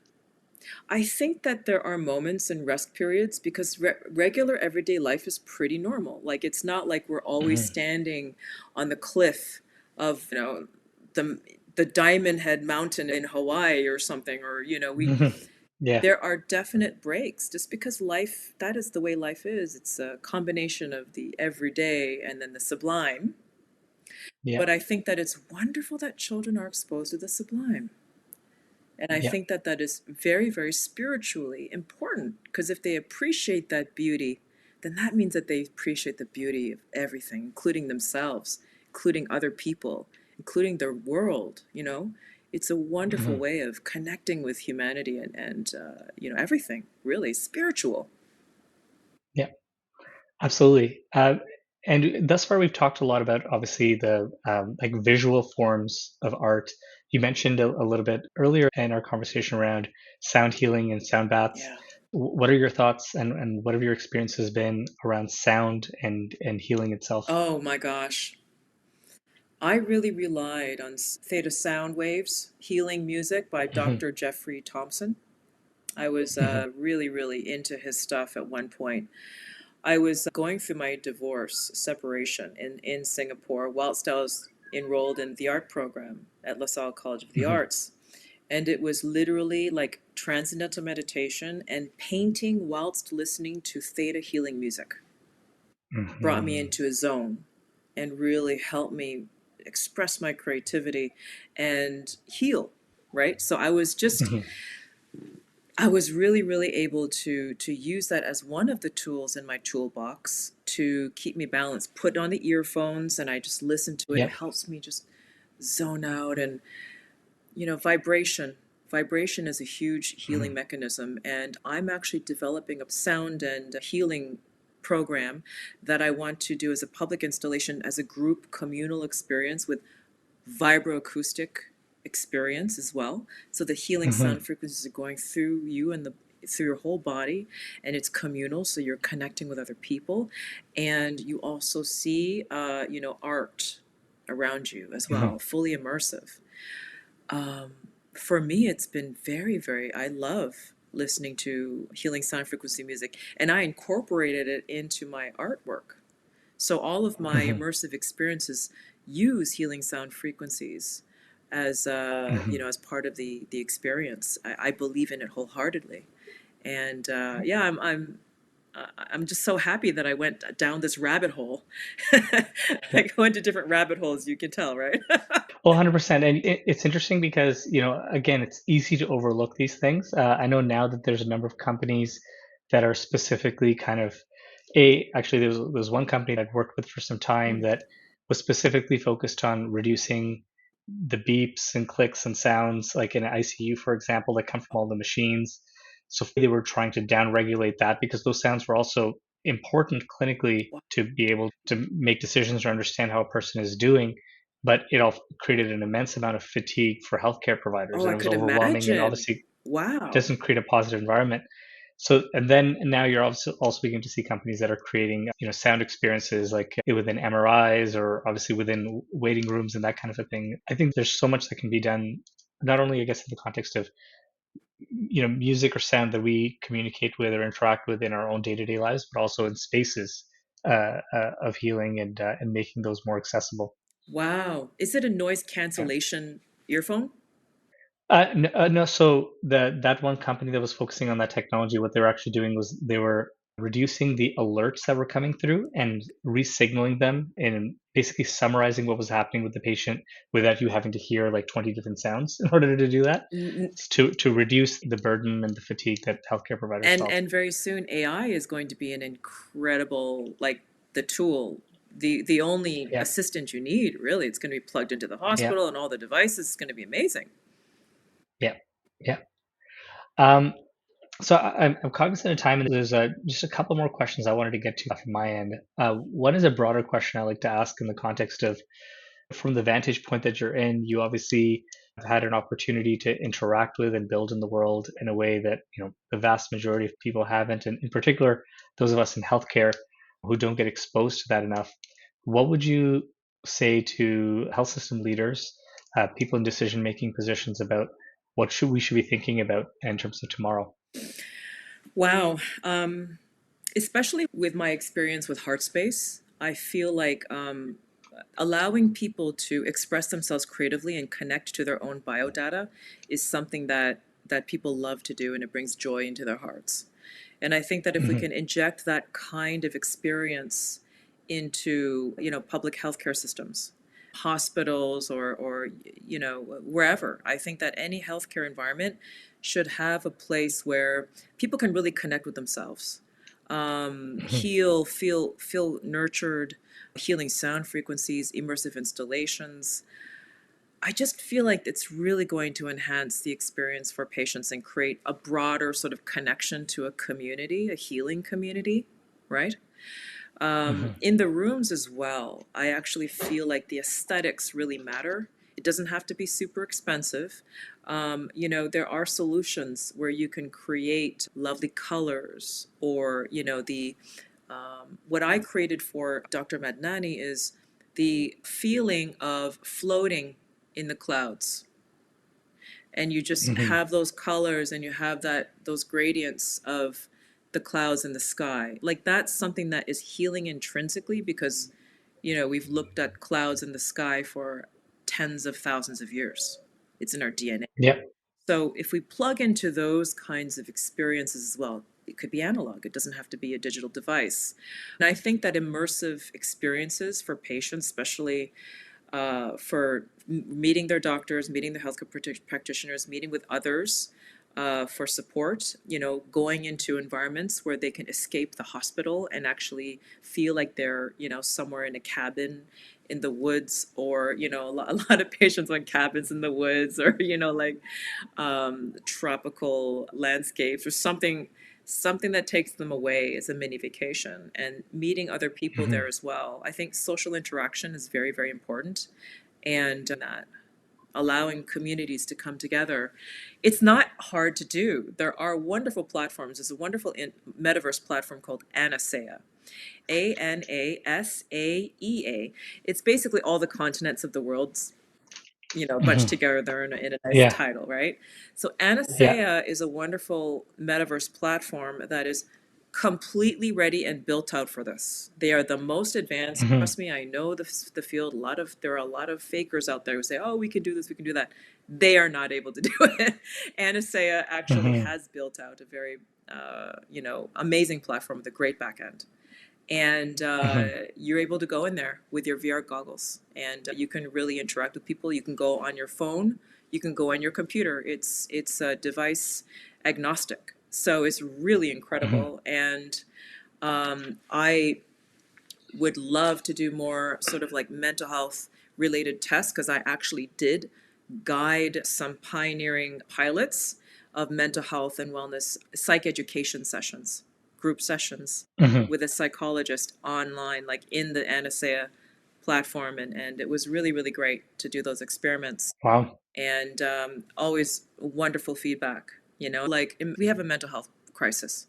I think that there are moments and rest periods, because regular everyday life is pretty normal. Like, it's not like we're always mhm, standing on the cliff of, the Diamond Head Mountain in Hawaii or something, or we mhm. Yeah, there are definite breaks, just because life, that is the way life is. It's a combination of the everyday and then the sublime. yeah, But I think that it's wonderful that children are exposed to the sublime. And I yeah. think that that is very, very spiritually important, because if they appreciate that beauty, then that means that they appreciate the beauty of everything, including themselves, including other people, including their world. It's a wonderful Mhm. way of connecting with humanity and everything, really spiritual. Yeah, absolutely. And thus far, we've talked a lot about obviously the like visual forms of art. You mentioned a little bit earlier in our conversation around sound healing and sound baths. Yeah. What are your thoughts and what have your experiences been around sound and healing itself? Oh my gosh. I really relied on Theta sound waves, healing music by Mhm, Dr. Jeffrey Thompson. I was mhm, really, really into his stuff at one point. I was going through my divorce, separation in Singapore, whilst I was enrolled in the art program at LaSalle College of the mhm, Arts. And it was literally like transcendental meditation and painting whilst listening to theta healing music. Brought me mhm, into a zone and really helped me express my creativity and heal, right? So I was just mhm, I was really, really able to use that as one of the tools in my toolbox to keep me balanced. Put on the earphones and I just listen to it. It Yeah. helps me just zone out. And vibration is a huge healing Mhm. mechanism, and I'm actually developing a sound and healing program that I want to do as a public installation, as a group communal experience with vibroacoustic experience as well. So the healing Mhm. sound frequencies are going through you and the through your whole body, and it's communal, so you're connecting with other people, and you also see art around you as Mhm. well, fully immersive. um, for me, it's been very, very, I love listening to healing sound frequency music, and I incorporated it into my artwork. So all of my Mhm. immersive experiences use healing sound frequencies as Mhm. as part of the experience. I believe in it wholeheartedly, and yeah, I'm just so happy that I went down this rabbit hole. Yeah. I go into different rabbit holes, you can tell, right? Well, 100%. And it's interesting because, again, it's easy to overlook these things. I know now that there's a number of companies that are specifically kind of actually, there was one company that I've worked with for some time Mm. that was specifically focused on reducing the beeps and clicks and sounds, like in an ICU, for example, that come from all the machines. So they were trying to downregulate that because those sounds were also important clinically to be able to make decisions or understand how a person is doing, but it all created an immense amount of fatigue for healthcare providers, Oh, and I it was could overwhelming and imagine. obviously Wow. doesn't create a positive environment. So, and then now you're also beginning to see companies that are creating, sound experiences like within MRIs or obviously within waiting rooms and that kind of a thing. I think there's so much that can be done, not only, I guess, in the context of, music or sound that we communicate with or interact with in our own day-to-day lives, but also in spaces of healing and making those more accessible. Wow. Is it a noise Yeah. cancellation earphone? No, so that one company that was focusing on that technology, what they were actually doing was they were reducing the alerts that were coming through and resignaling them and basically summarizing what was happening with the patient without you having to hear like 20 different sounds in order to do that. N- It's to reduce the burden and the fatigue that healthcare providers felt. and very soon AI is going to be an incredible, like, the tool, the only Yeah, assistant you need, really. It's going to be plugged into the yeah, hospital and all the devices. It's going to be amazing. yeah, yeah. Um, So I'm cognizant of time, and there's just a couple more questions I wanted to get to from my end. One is a broader question I like to ask in the context of, from the vantage point that you're in, you obviously have had an opportunity to interact with and build in the world in a way that the vast majority of people haven't, and in particular, those of us in healthcare who don't get exposed to that enough. What would you say to health system leaders, people in decision-making positions about what we should be thinking about in terms of tomorrow? Wow. Especially with my experience with Heartspace, I feel like allowing people to express themselves creatively and connect to their own biodata is something that people love to do, and it brings joy into their hearts. And I think that if we Mhm. can inject that kind of experience into public healthcare systems, hospitals, or wherever, I think that any healthcare environment should have a place where people can really connect with themselves, Mhm. heal, feel nurtured, healing sound frequencies, immersive installations. I just feel like it's really going to enhance the experience for patients and create a broader sort of connection to a community, a healing community, right? Mhm. In the rooms as well, I actually feel like the aesthetics really matter. It doesn't have to be super expensive. There are solutions where you can create lovely colors, or, the what I created for Dr. Madnani is the feeling of floating in the clouds, and you just Mhm. have those colors and you have those gradients of the clouds in the sky. Like, that's something that is healing intrinsically, because we've looked at clouds in the sky for tens of thousands of years. It's in our DNA. Yep. So if we plug into those kinds of experiences as well, it could be analog. It doesn't have to be a digital device. And I think that immersive experiences for patients, especially for meeting their doctors, meeting the healthcare practitioners, meeting with others, for support, going into environments where they can escape the hospital and actually feel like they're, somewhere in a cabin in the woods, or, a lot of patients want cabins in the woods, or, like tropical landscapes or something that takes them away as a mini vacation, and meeting other people Hmm. there as well. I think social interaction is very, very important, and that allowing communities to come together. It's not hard to do. There are wonderful platforms. There's a wonderful metaverse platform called Anasea, Anasaea. It's basically all the continents of the world, bunched Hmm. together in a nice Yeah. title, right? So Yeah. Anasea is a wonderful metaverse platform that is completely ready and built out for this. They are the most advanced. Hmm. Trust me, I know the field. There are a lot of fakers out there who say, "Oh, we can do this, we can do that." They are not able to do it. Anasea actually Hmm. has built out a very, amazing platform with a great back end, and Hmm. you're able to go in there with your VR goggles, and you can really interact with people. You can go on your phone, you can go on your computer. It's device agnostic, so it's really Hmm. incredible. And I would love to do more sort of like mental health related tests, because I actually did guide some pioneering pilots of mental health and wellness psych education sessions, group sessions Hmm. with a psychologist online, like in the Anasea platform. And it was really, really great to do those experiments, Wow. and always wonderful feedback. Like we have a mental health crisis.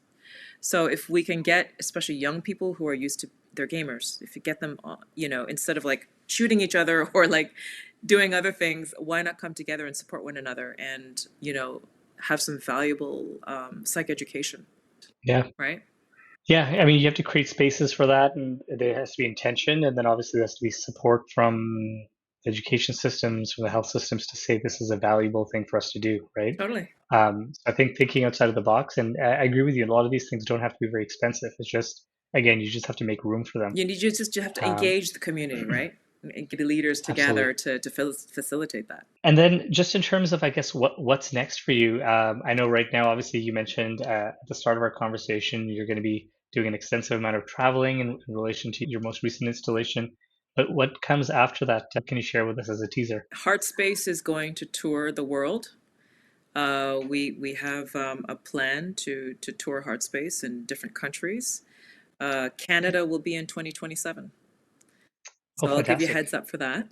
So if we can get, especially young people who are used to, they're gamers, if you get them, instead of like shooting each other or like doing other things, why not come together and support one another, and, have some valuable psych education, Yeah. right? Yeah. I mean, you have to create spaces for that, and there has to be intention, and then obviously there has to be support from the education systems, from the health systems to say this is a valuable thing for us to do, right? Totally. I think thinking outside of the box, and I agree with you. A lot of these things don't have to be very expensive. It's just, again, you just have to make room for them. You have to Um, engage the community, right? And get the leaders together Absolutely. to facilitate that. And then just in terms of, I guess, what's next for you? I know right now, obviously, you mentioned at the start of our conversation, you're going to be doing an extensive amount of traveling in relation to your most recent installation. But what comes after that? Can you share with us as a teaser? Heartspace is going to tour the world. We have a plan to tour Heartspace in different countries. Okay. Canada will be in 2027, Oh, so I'll give you a fantastic. heads up for that.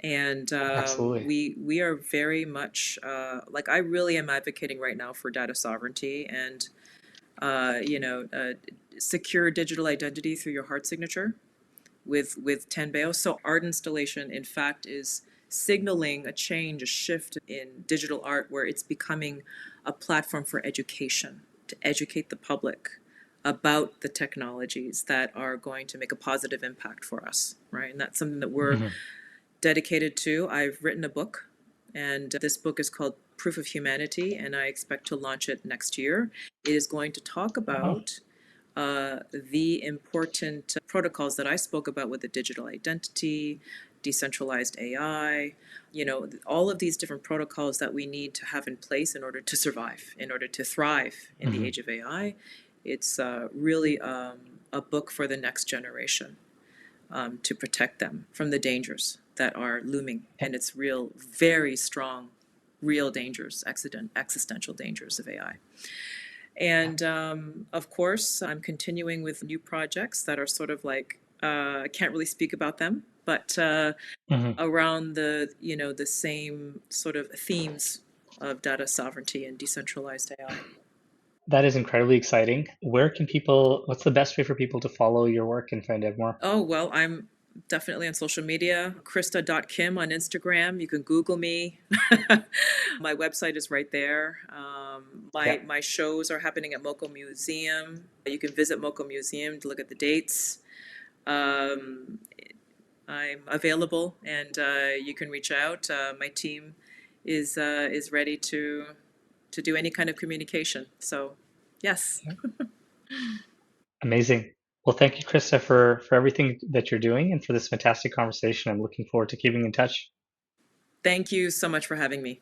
And Absolutely. we are very much, like, I really am advocating right now for data sovereignty, and uh, you know uh, secure digital identity through your heart signature with Tenbeo. So art installation, in fact, is signaling a change, a shift in digital art, where it's becoming a platform for education, to educate the public about the technologies that are going to make a positive impact for us, right? And that's something that we're Hmm. dedicated to. I've written a book, and this book is called Proof of Humanity, and I expect to launch it next year. It is going to talk Oh. about the important protocols that I spoke about with the digital identity, decentralized AI, all of these different protocols that we need to have in place in order to survive, in order to thrive in the Hmm. age of AI. It's really a book for the next generation, to protect them from the dangers that are looming. Yep. And it's real, very strong, real dangers, existential dangers of AI. Yeah. And of course, I'm continuing with new projects that are sort of like, I can't really speak about them, but Hmm. around the same sort of themes of data sovereignty and decentralized AI. That is incredibly exciting. Where can people, what's the best way for people to follow your work and find out more? Oh, well, I'm definitely on social media. Krista.Kim on Instagram. You can Google me. My website is right there. My Yeah. my shows are happening at Moco Museum. You can visit Moco Museum to look at the dates. Um, I'm available, and you can reach out. My team is ready to do any kind of communication. So, yes. Amazing. Well, thank you, Krista, for everything that you're doing and for this fantastic conversation. I'm looking forward to keeping in touch. Thank you so much for having me.